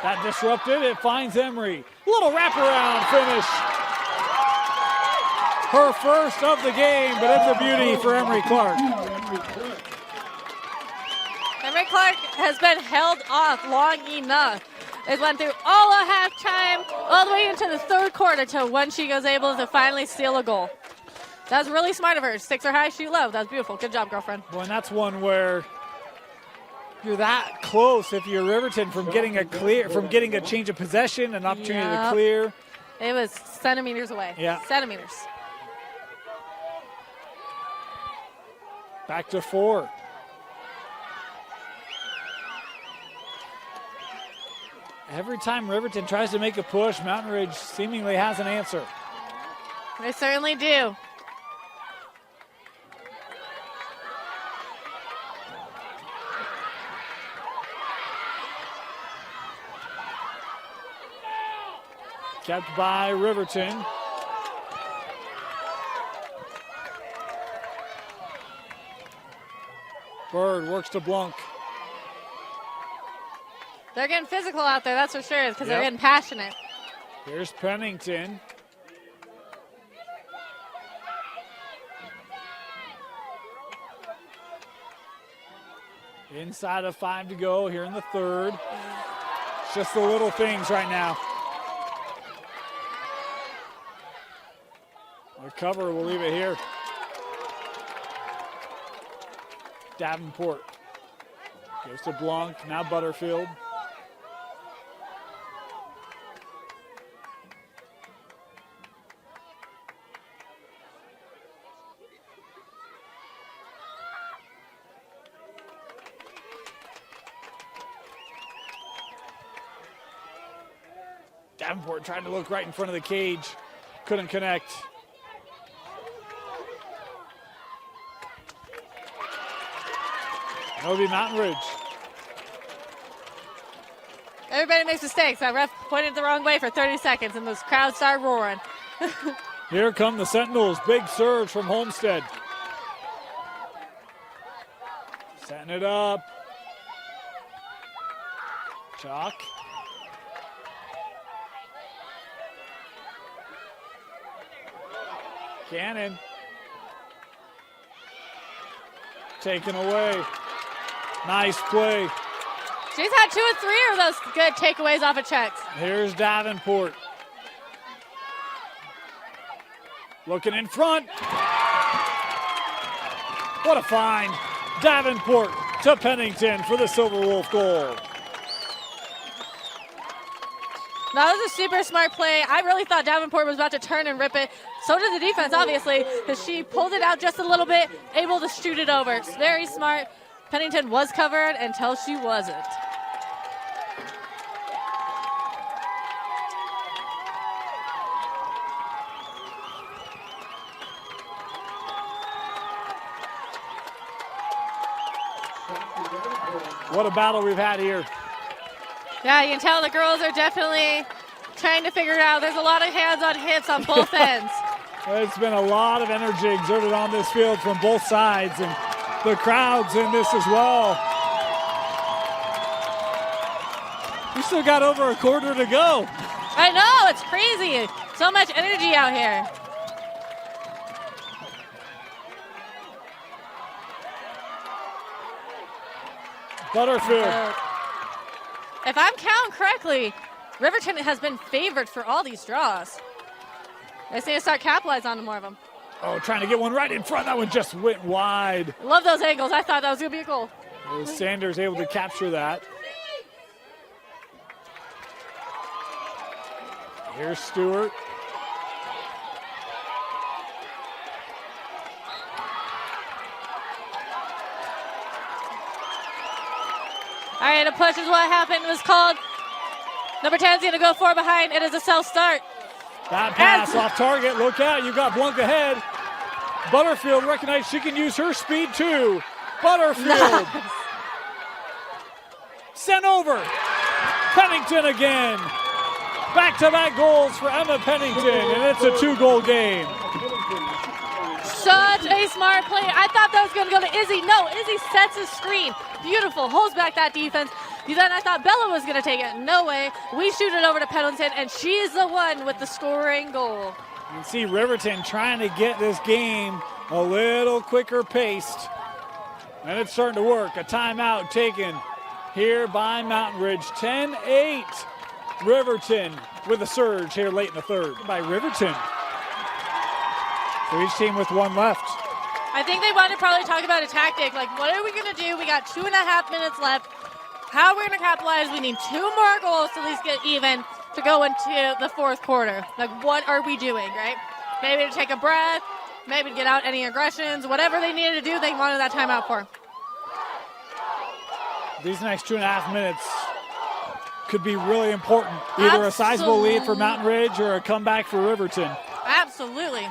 That disrupted, it finds Emery. Little wraparound finish. Her first of the game, but it's a beauty for Emery Clark. Emery Clark has been held off long enough. It went through all of halftime, all the way into the third quarter to when she was able to finally steal a goal. That was really smart of her. Sticks her high, shoot low. That was beautiful. Good job, girlfriend. Well, and that's one where you're that close if you're Riverton from getting a change of possession, an opportunity to clear. It was centimeters away. Yeah. Centimeters. Back to 4. Every time Riverton tries to make a push, Mountain Ridge seemingly has an answer. They certainly do. Kept by Riverton. Bird works to Blanc. They're getting physical out there, that's for sure, because they're getting passionate. Here's Pennington. Inside of 5 to go here in the third. It's just the little things right now. The cover, we'll leave it here. Davenport goes to Blanc, now Butterfield. Davenport trying to look right in front of the cage. Couldn't connect. That would be Mountain Ridge. Everybody makes mistakes. That ref pointed the wrong way for 30 seconds, and those crowds start roaring. Here come the Sentinels. Big surge from Homestead. Setting it up. Chalk. Cannon. Taken away. Nice play. She's had 2 or 3 of those good takeaways off of checks. Here's Davenport. Looking in front. What a find. Davenport to Pennington for the Silverwolf goal. That was a super smart play. I really thought Davenport was about to turn and rip it. So did the defense, obviously, because she pulled it out just a little bit, able to shoot it over. It's very smart. Pennington was covered until she wasn't. What a battle we've had here. Yeah, you can tell the girls are definitely trying to figure it out. There's a lot of hands on hips on both ends. It's been a lot of energy exerted on this field from both sides, and the crowd's in this as well. We still got over a quarter to go. I know, it's crazy. So much energy out here. Butterfield. If I'm counting correctly, Riverton has been favored for all these draws. I just need to start capitalizing on more of them. Oh, trying to get one right in front. That one just went wide. Love those angles. I thought that was going to be a goal. Sanders able to capture that. Here's Stewart. All right, a push is what happened. It was called. Number 10 is going to go 4 behind. It is a self-start. That pass off target. Look out. You got Blunk ahead. Butterfield recognized she can use her speed too. Butterfield. Sent over. Pennington again. Back-to-back goals for Emma Pennington, and it's a 2-goal game. Such a smart play. I thought that was going to go to Izzy. No, Izzy sets his screen. Beautiful. Holds back that defense. Then I thought Bella was going to take it. No way. We shoot it over to Pennington, and she's the one with the scoring goal. You can see Riverton trying to get this game a little quicker paced, and it's starting to work. A timeout taken here by Mountain Ridge. 10-8. Riverton with a surge here late in the third by Riverton. So each team with one left. I think they want to probably talk about a tactic. Like, what are we going to do? We got 2.5 minutes left. How are we going to capitalize? We need 2 more goals to at least get even to go into the fourth quarter. Like, what are we doing, right? Maybe to take a breath, maybe to get out any aggressions, whatever they needed to do, they wanted that timeout for. These next 2.5 minutes could be really important. Either a sizable lead for Mountain Ridge or a comeback for Riverton. Absolutely.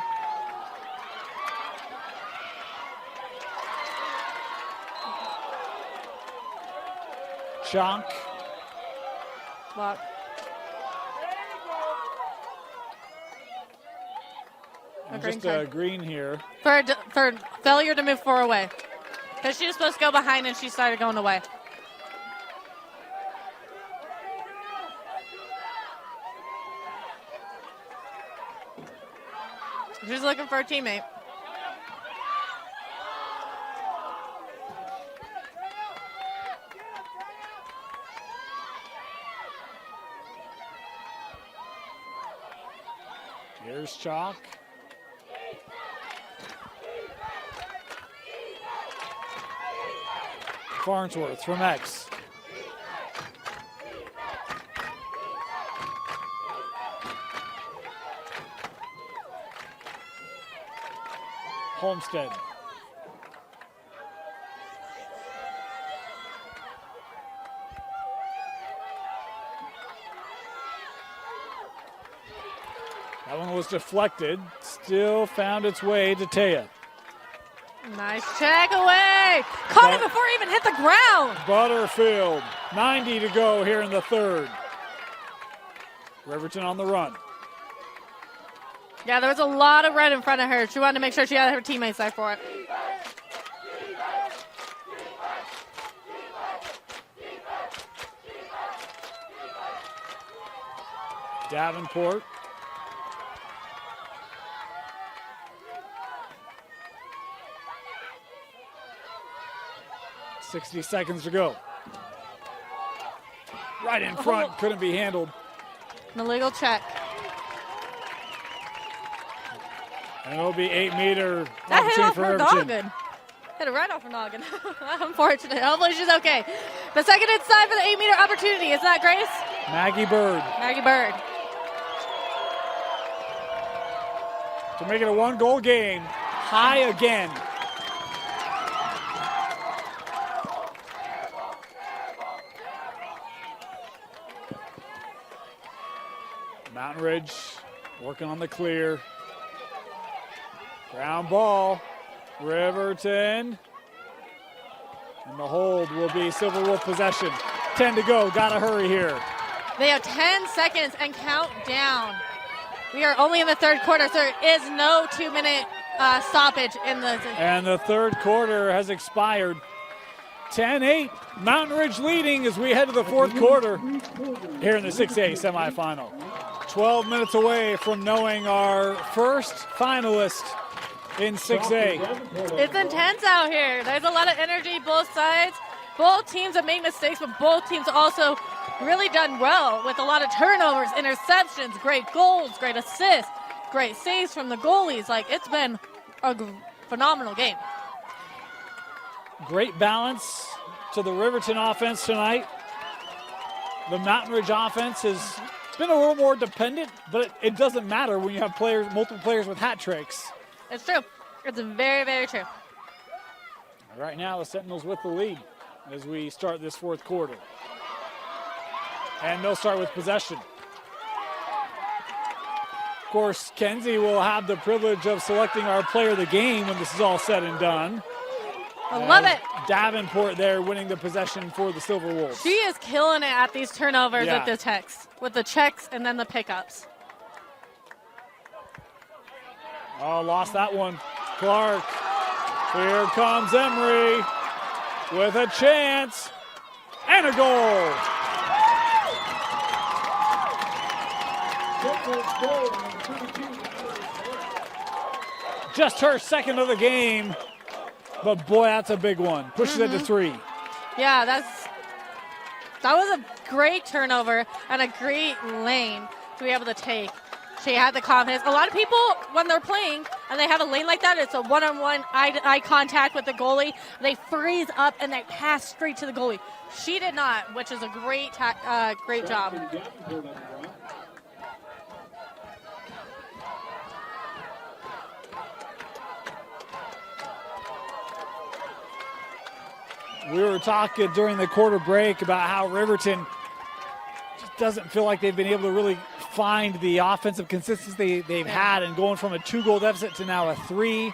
Chonk. Block. Just a green here. For failure to move 4 away. Because she was supposed to go behind and she started going away. She's looking for a teammate. Here's Chalk. Farnsworth from X. Homestead. That one was deflected, still found its way to Taya. Nice check away. Caught it before it even hit the ground. Butterfield, 90 to go here in the third. Riverton on the run. Yeah, there was a lot of red in front of her. She wanted to make sure she had her teammates there for it. Davenport. .60 seconds to go. Right in front, couldn't be handled. An illegal check. And it'll be 8-meter That hit opportunity off for her Riverton. noggin. Hit it right off her noggin. Unfortunate. Hopefully she's okay. The second inside for the 8-meter opportunity. Is that Grace? Maggie Bird Maggie Bird. to make it a 1-goal game. High again. Mountain Ridge working on the clear. Ground ball. Riverton. And the hold will be Silverwolf possession. 10 to go. Gotta hurry here. They have 10 seconds and count down. We are only in the third quarter, so there is no 2-minute stoppage in the. And the third quarter has expired. 10-8. Mountain Ridge leading as we head to the fourth quarter here in the 6A semifinal. 12 minutes away from knowing our first finalist in 6A. It's intense out here. There's a lot of energy, both sides. Both teams have made mistakes, but both teams also really done well with a lot of turnovers, interceptions, great goals, great assists, great saves from the goalies. Like, it's been a phenomenal game. Great balance to the Riverton offense tonight. The Mountain Ridge offense has been a little more dependent, but it doesn't matter when you have multiple players with hat tricks. It's true. It's very, very true. Right now, the Sentinels with the lead as we start this fourth quarter. And they'll start with possession. Of course, Kenzie will have the privilege of selecting our player of the game when this is all said and done. I love it. Davenport there winning the possession for the Silverwolves. She is killing it at these turnovers Yeah. with the checks and then the pickups. Oh, lost that one. Clark. Here comes Emery with a chance and a goal. Just her second of the game, but boy, that's a big one. Pushes it to 3. Yeah, that was a great turnover and a great lane to be able to take. She had the confidence. A lot of people, when they're playing and they have a lane like that, it's a one-on-one eye contact with the goalie. They freeze up and they pass straight to the goalie. She did not, which is a great job. We were talking during the quarter break about how Riverton just doesn't feel like they've been able to really find the offensive consistency they've had, and going from a 2-goal deficit to now a 3.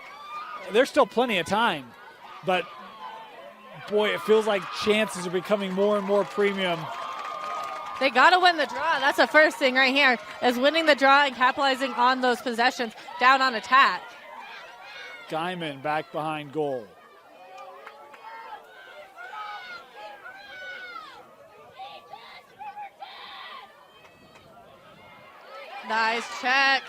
There's still plenty of time, but boy, it feels like chances are becoming more and more premium. They got to win the draw. That's the first thing right here, is winning the draw and capitalizing on those possessions down on attack. Guyman back behind goal. Nice check.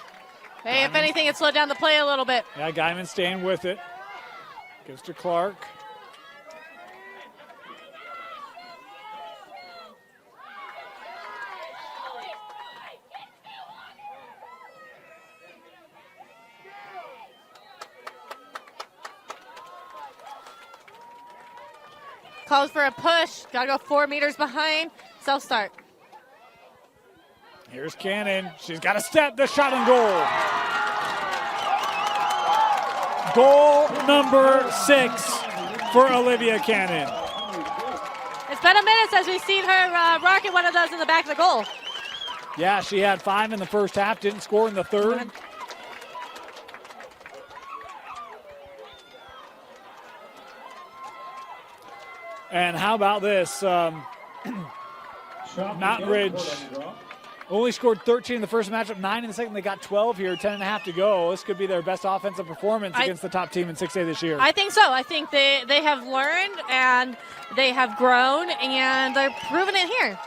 Hey, if anything, it slowed down the play a little bit. Yeah, Guyman staying with it. Gives to Clark. Calls for a push. Got to go 4 meters behind. Self-start. Here's Cannon. She's got a step. The shot and goal. Goal number 6 for Olivia Cannon. It's been a minute since we've seen her rocket one of those in the back of the goal. Yeah, she had 5 in the first half. Didn't score in the third. And how about this? Mountain Ridge only scored 13 in the first matchup, 9 in the second. They got 12 here, 10.5 to go. This could be their best offensive performance against the top team in 6A this year. I think so. I think they have learned and they have grown, and they're proving it here.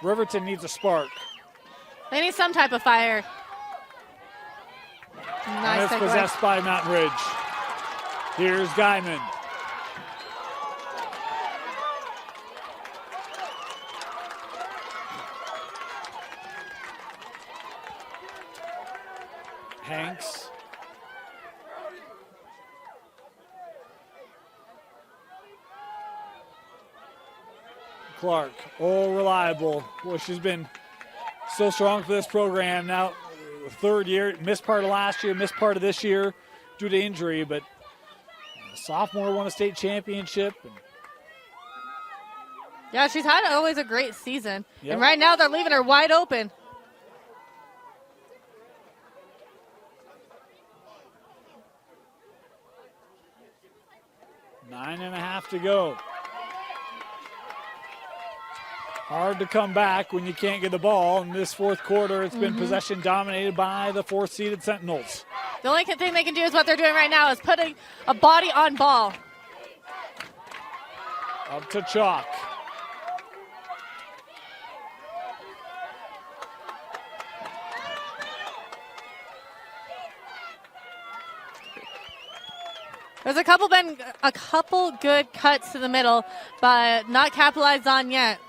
Riverton needs a spark. They need some type of fire. And Nice it's takeaway. possessed by Mountain Ridge. Here's Guyman. Hanks. Clark, reliable. Well, she's been so strong for this program. Now, third year, missed part of last year, missed part of this year due to injury, but sophomore won a state championship. Yeah, she's had always a great season. Yep. And right now they're leaving her wide open. Nine and a half to go. Hard to come back when you can't get the ball. In this fourth quarter, it's been possession dominated by the fourth-seeded Sentinels. The only thing they can do is what they're doing right now is putting a body on ball. Up to Chalk. There's a couple good cuts to the middle, but not capitalized on yet.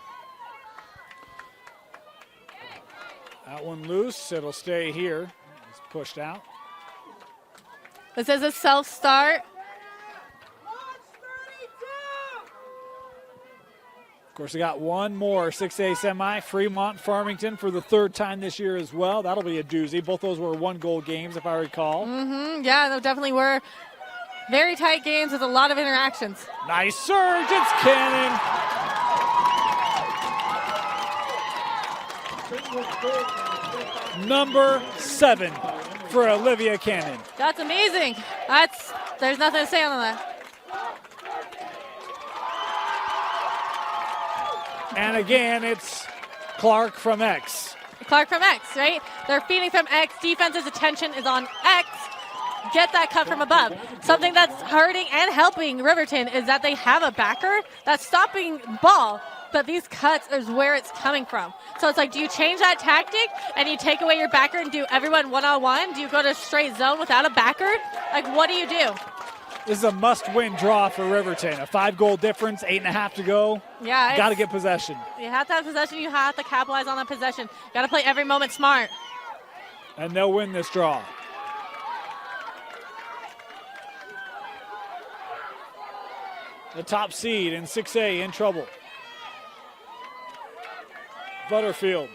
That one loose. It'll stay here. It's pushed out. This is a self-start. Of course, we got one more 6A semi. Fremont Farmington for the third time this year as well. That'll be a doozy. Both those were one-goal games, if I recall. Yeah, they definitely were very tight games with a lot of interactions. Nice surge. It's Cannon. Number 7 for Olivia Cannon. That's amazing. There's nothing to say on that. And again, it's Clark from X. Clark from X, right? They're feeding from X. Defense's attention is on X. Get that cut from above. Something that's hurting and helping Riverton is that they have a backer that's stopping ball, but these cuts is where it's coming from. So it's like, do you change that tactic and you take away your backer and do everyone one-on-one? Do you go to straight zone without a backer? Like, what do you do? This is a must-win draw for Riverton. A 5-goal difference, 8.5 to go. Yeah. Got to get possession. You have to have possession. You have to capitalize on that possession. Got to play every moment smart. And they'll win this draw. The top seed in 6A in trouble. Butterfield.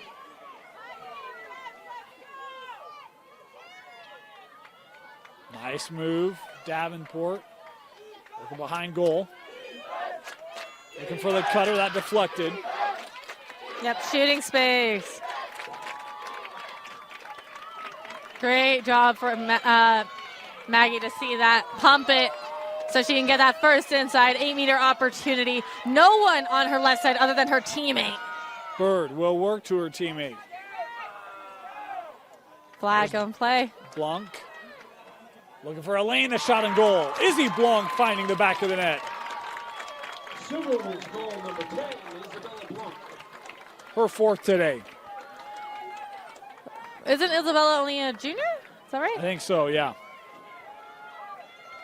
Nice move. Davenport looking behind goal. Looking for the cutter, that deflected. Yep, shooting space. Great job for Maggie to see that. Pump it so she can get that first inside 8-meter opportunity. No one on her left side other than her teammate. Bird will work to her teammate. Flag on play. Blanc looking for Elaine, the shot and goal. Izzy Blanc finding the back of the net. Silverwolves goal number 10, Isabella Blanc. Her fourth today. Isn't Isabella only a junior? Is that right? I think so, yeah.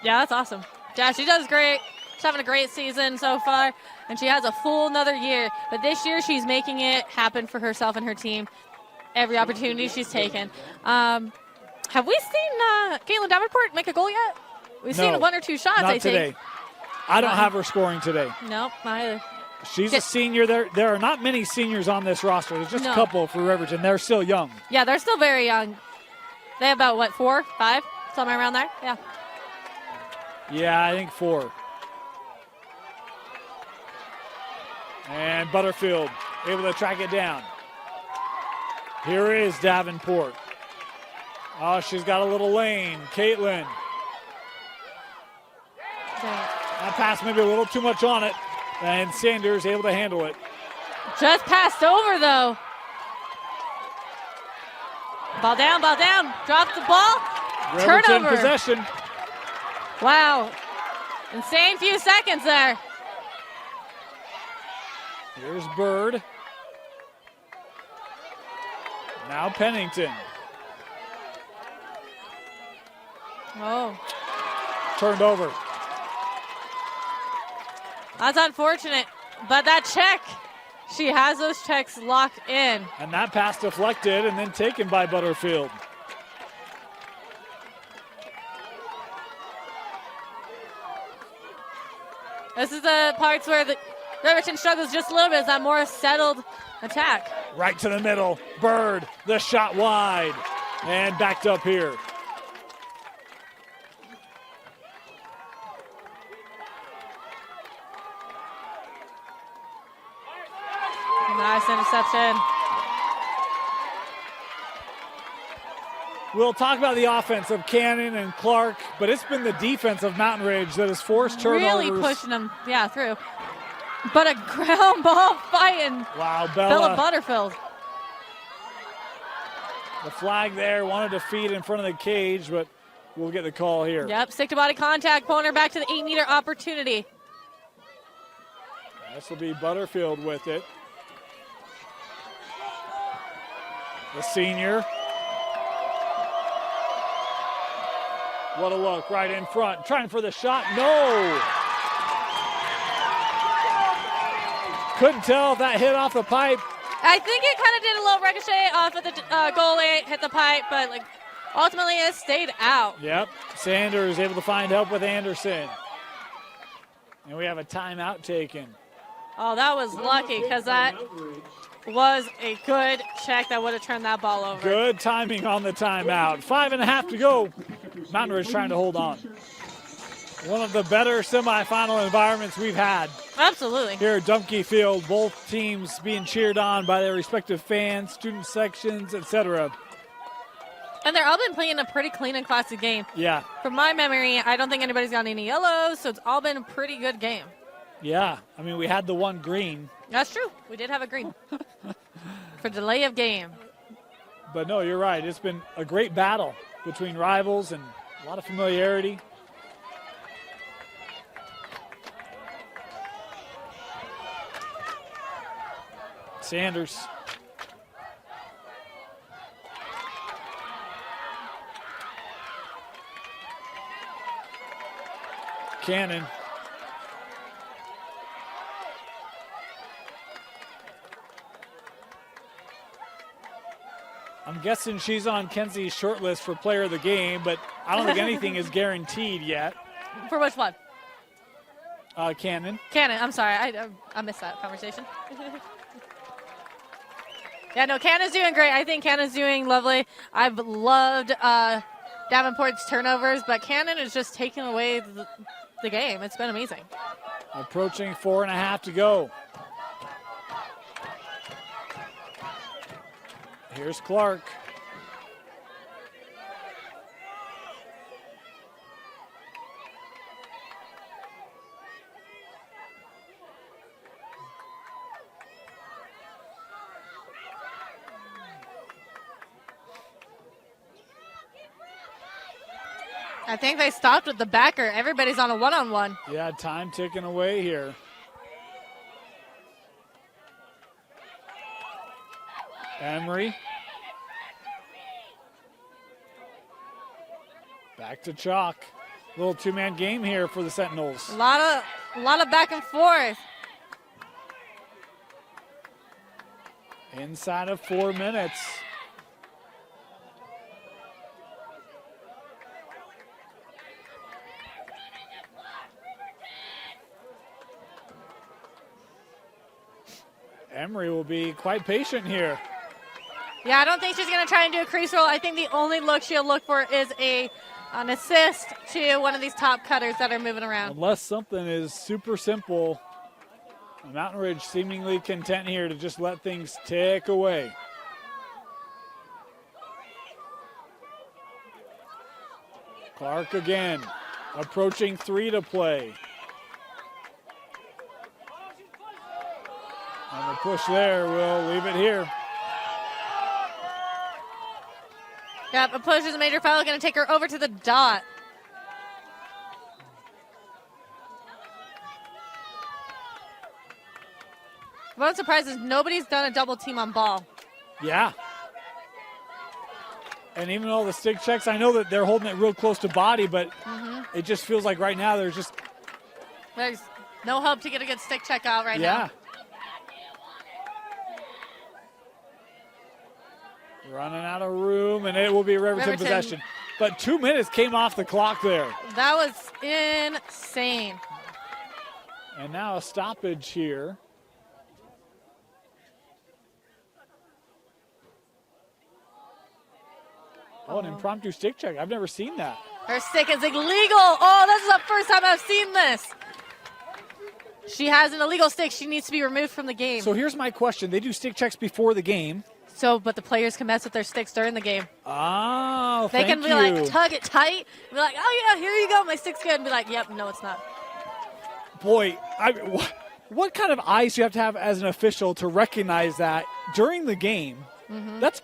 Yeah, that's awesome. Yeah, she does great. She's having a great season so far, and she has a full another year. But this year, she's making it happen for herself and her team. Every opportunity she's taken. Have we seen Caitlin Davenport make a goal yet? We've seen one or two shots, not I today. think. I don't have her scoring today. Nope, not either. She's a senior. There are not many seniors on this roster. There's just a couple for Riverton. They're still young. Yeah, they're still very young. They have about, 4, 5? Somewhere around there? Yeah. Yeah, I think 4. And Butterfield able to track it down. Here is Davenport. Oh, she's got a little lane. Caitlin. That pass maybe a little too much on it. And Sanders able to handle it. Just passed over, though. Ball down, ball down. Drops the ball. Riverton Turnover. possession. Wow. Insane few seconds there. Here's Bird. Now Pennington. Oh, Turned over. that's unfortunate. But that check, she has those checks locked in. And that pass deflected and then taken by Butterfield. This is the parts where the Riverton struggles just a little bit. Is that more settled attack? Right to the middle. Bird, the shot wide. And backed up here. Nice interception. We'll talk about the offense of Cannon and Clark, but it's been the defense of Mountain Ridge that has forced turnovers. Really pushing them, through. But a ground ball fighting. Wow, Bella Butterfield. The flag there, wanted to feed in front of the cage, but we'll get the call here. Yep, stick to body contact, pulling her back to the 8-meter opportunity. This will be Butterfield with it. The senior. What a look, right in front. Trying for the shot, no! Couldn't tell if that hit off the pipe. I think it kind of did a little ricochet off of the goalie, hit the pipe, but ultimately it stayed out. Yep, Sanders able to find help with Anderson. And we have a timeout taken. Oh, that was lucky because that was a good check that would have turned that ball over. Good timing on the timeout. 5.5 to go. Mountain Ridge trying to hold on. One of the better semifinal environments we've had. Absolutely. Here at Dumke Field, both teams being cheered on by their respective fans, student sections, etc. And they're all been playing a pretty clean and classy game. Yeah. From my memory, I don't think anybody's got any yellows, so it's all been a pretty good game. Yeah. I mean, we had the one green. That's true. We did have a green for delay of game. But no, you're right. It's been a great battle between rivals and a lot of familiarity. Sanders. Cannon. I'm guessing she's on Kenzie's short list for player of the game, but I don't think anything is guaranteed yet. For which one? Cannon. Cannon, I'm sorry. I missed that conversation. Yeah, no, Cannon's doing great. I think Cannon's doing lovely. I've loved Davenport's turnovers, but Cannon is just taking away the game. It's been amazing. Approaching 4.5 to go. Here's Clark. I think they stopped with the backer. Everybody's on a one-on-one. Yeah, time ticking away here. Emery. Back to Chalk. Little two-man game here for the Sentinels. A lot of back and forth. Inside of 4 minutes. Emery will be quite patient here. Yeah, I don't think she's going to try and do a crease roll. I think the only look she'll look for is an assist to one of these top cutters that are moving around. Unless something is super simple, Mountain Ridge seemingly content here to just let things tick away. Clark again, approaching 3 to play. And the push there will leave it here. Yep, a push is a major foul. Going to take her over to the dot. What I'm surprised is nobody's done a double team on ball. Yeah. And even all the stick checks, I know that they're holding it real close to body, but it just feels like right now there's no hope to get a good stick check out right now. Running out of room, and it will be Riverton possession. But 2 minutes came off the clock there. That was insane. And now a stoppage here. Oh, an impromptu stick check. I've never seen that. Her stick is illegal. Oh, this is the first time I've seen this. She has an illegal stick. She needs to be removed from the game. So here's my question. They do stick checks before the game. But the players can mess with their sticks during the game. Oh, they can be like, tug it tight. Be like, oh, yeah, here you go. My stick's good. And be like, yep, no, it's not. Boy, what kind of eyes do you have to have as an official to recognize that during the game? That's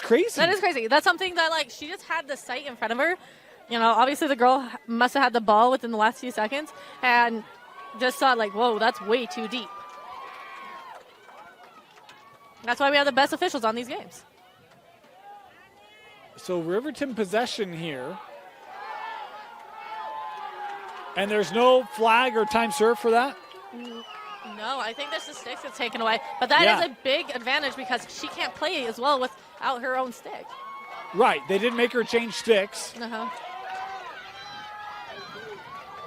crazy. That is crazy. That's something that, like, she just had the sight in front of her. You know, obviously the girl must have had the ball within the last few seconds and just saw, like, whoa, that's way too deep. That's why we have the best officials on these games. So Riverton possession here. And there's no flag or time served for that? No, I think there's the sticks that's taken away. But that is a big advantage because she can't play as well without her own stick. Right. They didn't make her change sticks.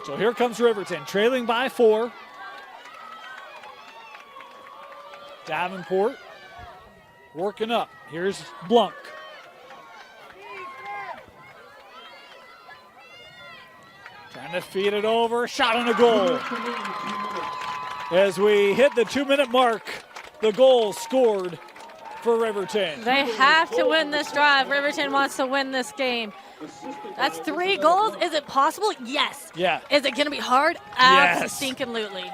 So here comes Riverton, trailing by 4. Davenport working up. Here's Blunk. Trying to feed it over. Shot on a goal. As we hit the 2-minute mark, the goal scored for Riverton. They have to win this drive. Riverton wants to win this game. That's 3 goals. Is it possible? Yes. Yeah. Is it going to be hard? Yes. Absolutely.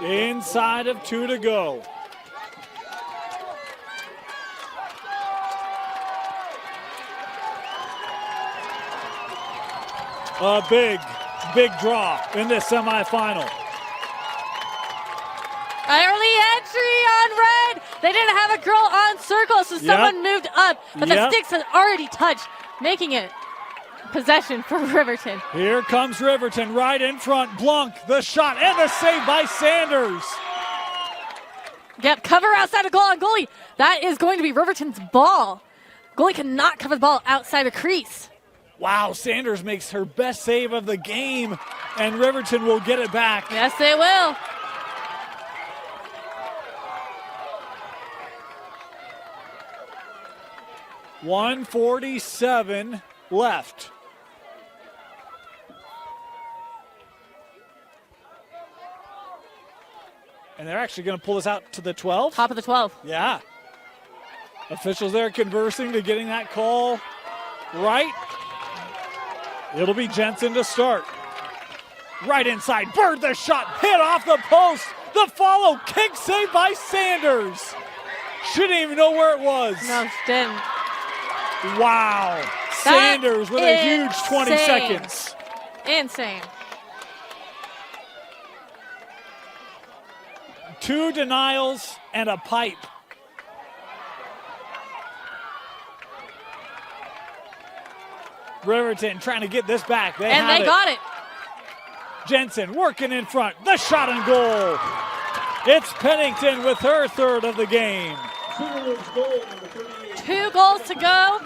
Inside of 2 to go. A big draw in this semifinal. Early entry on red. They didn't have a girl on circle, so someone moved up. But the sticks had already touched, making it possession for Riverton. Here comes Riverton right in front. Blunk, the shot, and the save by Sanders. Yep, cover outside of goal on goalie. That is going to be Riverton's ball. Goalie cannot cover the ball outside of crease. Wow, Sanders makes her best save of the game, and Riverton will get it back. Yes, they will. .147 left. And they're actually going to pull this out to the 12. Top of the 12. Yeah. Officials there conversing to getting that call right. It'll be Jensen to start. Right inside. Bird the shot. Hit off the post. The follow. Kick save by Sanders. She didn't even know where it was. No, she didn't. Wow. Sanders with a huge 20 seconds. Insane. 2 denials and a pipe. Riverton trying to get this back. They got it. Jensen working in front. The shot and goal. It's Pennington with her 3rd of the game. 2 goals to go.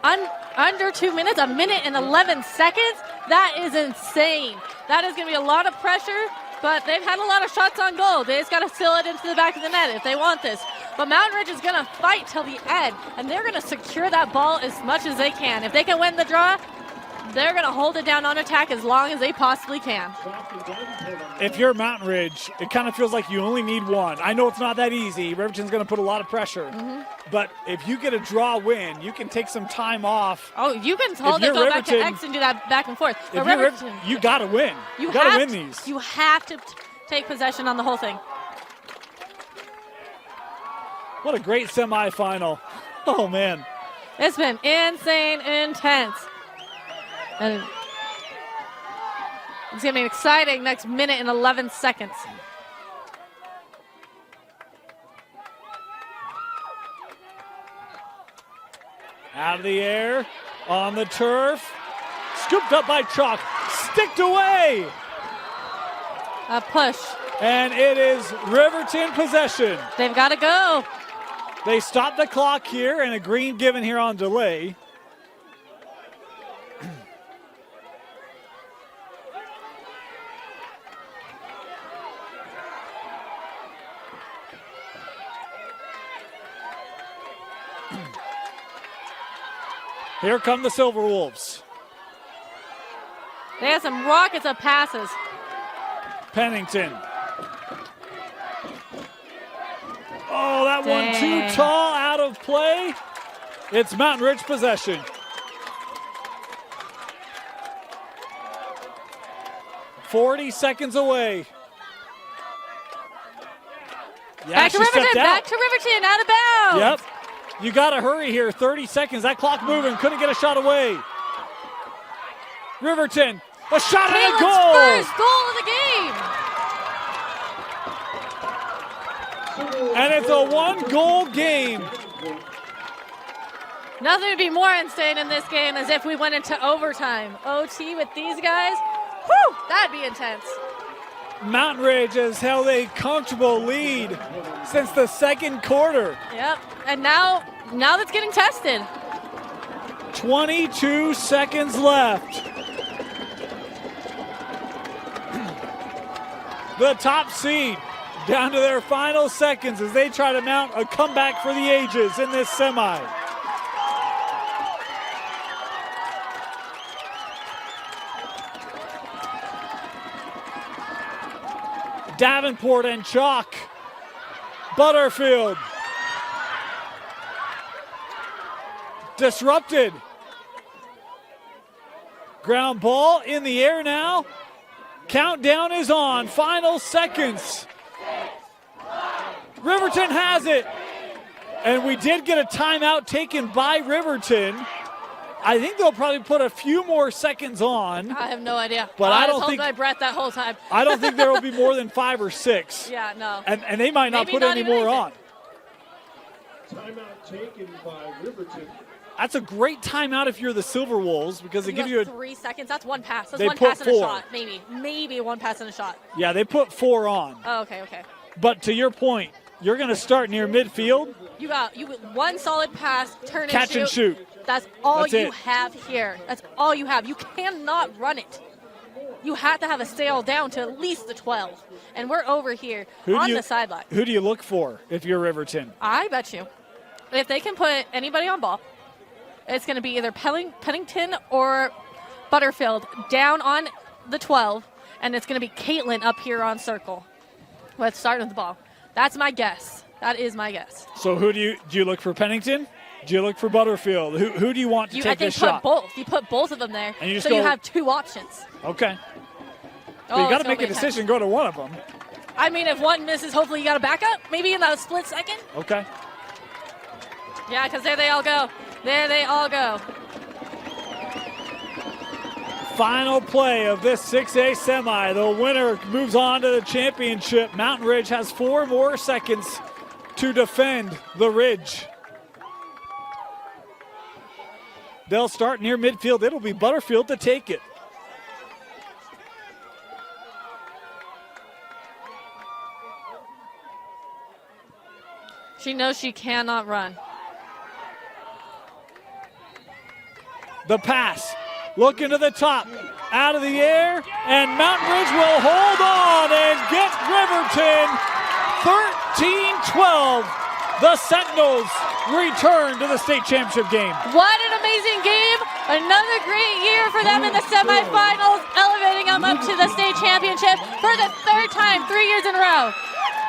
Under 2 minutes, 1 minute and 11 seconds. That is insane. That is going to be a lot of pressure, but they've had a lot of shots on goal. They just got to seal it into the back of the net if they want this. But Mountain Ridge is going to fight till the end, and they're going to secure that ball as much as they can. If they can win the draw, they're going to hold it down on attack as long as they possibly can. If you're Mountain Ridge, it kind of feels like you only need 1. I know it's not that easy. Riverton's going to put a lot of pressure. But if you get a draw win, you can take some time off. Oh, you can hold it, go back to X and do that back and forth. But Riverton, you got to win. You got to win these. You have to take possession on the whole thing. What a great semifinal. Oh, man. It's been insane, intense. And it's going to be exciting next minute and 11 seconds. Out of the air, on the turf, scooped up by Chalk, sticked away. A push. And it is Riverton possession. They've got to go. They stop the clock here and a green given here on delay. Here come the Silverwolves. They have some rockets of passes. Pennington. Oh, that one too tall, out of play. It's Mountain Ridge possession. "40 seconds away. Yeah, Back to she stepped Riverton, out. back to Riverton, out of bounds. Yep. You got to hurry here. 30 seconds. That clock moving. Couldn't get a shot away. Riverton. A shot and a Caitlin's goal. first goal of the game. And it's a one-goal game. Nothing would be more insane in this game as if we went into overtime. OT with these guys. Whew, that'd be intense. Mountain Ridge has held a comfortable lead since the second quarter. Yep, and now that's getting tested. 22 seconds left. The top seed down to their final seconds as they try to mount a comeback for the ages in this semi. Davenport and Chalk. Butterfield. Disrupted. Ground ball in the air now. Countdown is on. Final seconds. Riverton has it. And we did get a timeout taken by Riverton. I think they'll probably put a few more seconds on. I have no idea. But I was don't holding think my breath that whole time. I don't think there will be more than 5 or 6. Yeah, no. And they might not Maybe put not any even more anything. on. Timeout taken by Riverton. That's a great timeout if you're the Silverwolves because they give you a 3 seconds. That's one pass. That's They one put pass and a 4. shot. Maybe one pass and a shot. yeah, they put 4 on. Oh, okay. But to your point, you're going to start near midfield. You got one solid pass, turn Catch and shoot. That's all That's you it. have here. That's all you have. You cannot run it. You have to have a sail down to at least the 12. And we're over here on the sideline. Who do you look for if you're Riverton? I bet you, if they can put anybody on ball, it's going to be either Pennington or Butterfield down on the 12, and it's going to be Caitlin up here on circle. Let's start with the ball. That's my guess. That is my guess. So who do you look for? Pennington? Do you look for Butterfield? Who do you want to I take think this shot? both. You put both of them there, And you just so go- you have 2 options. Okay. But Oh, you got it's to make gonna a be decision. intense. Go to one of them. I mean, if one misses, hopefully you got a backup. Maybe in that split second. Okay. Yeah, because there they all go. There they all go. Final play of this 6A semi. The winner moves on to the championship. Mountain Ridge has 4 more seconds to defend the Ridge. They'll start near midfield. It'll be Butterfield to take it. She knows she cannot run. The pass. Look into the top. Out of the air. And Mountain Ridge will hold on and get Riverton 13-12. The Sentinels return to the state championship game. What an amazing game. Another great year for them in the semifinals, elevating them up to the state championship for the 3rd time, 3 years in a row.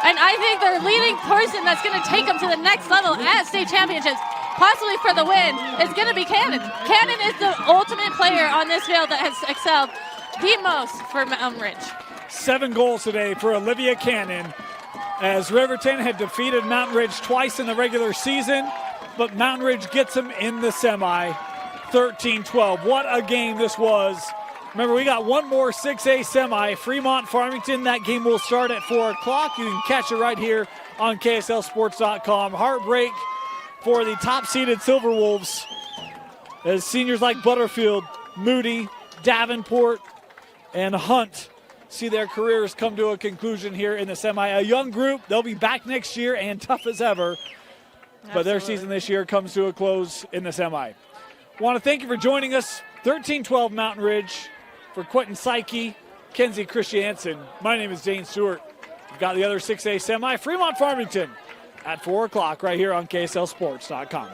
And I think their leading person that's going to take them to the next level at state championships, possibly for the win, is going to be Cannon. Cannon is the ultimate player on this field that has excelled the most for Mountain Ridge. 7 goals today for Olivia Cannon. as Riverton had defeated Mountain Ridge twice in the regular season, but Mountain Ridge gets them in the semi, 13-12. What a game this was. Remember, we got one more 6A semi, Fremont-Farmington. That game will start at 4 o'clock. You can catch it right here on KSLSports.com. Heartbreak for the top-seeded Silverwolves as seniors like Butterfield, Moody, Davenport, and Hunt see their careers come to a conclusion here in the semi. A young group, they'll be back next year and tough as ever. But their season this year comes to a close in the semi. Want to thank you for joining us. 13-12 Mountain Ridge for Quentin Psyche, Kenzie Christiansen. My name is Dane Stewart. We've got the other 6A semi, Fremont-Farmington at 4 o'clock right here on KSLSports.com.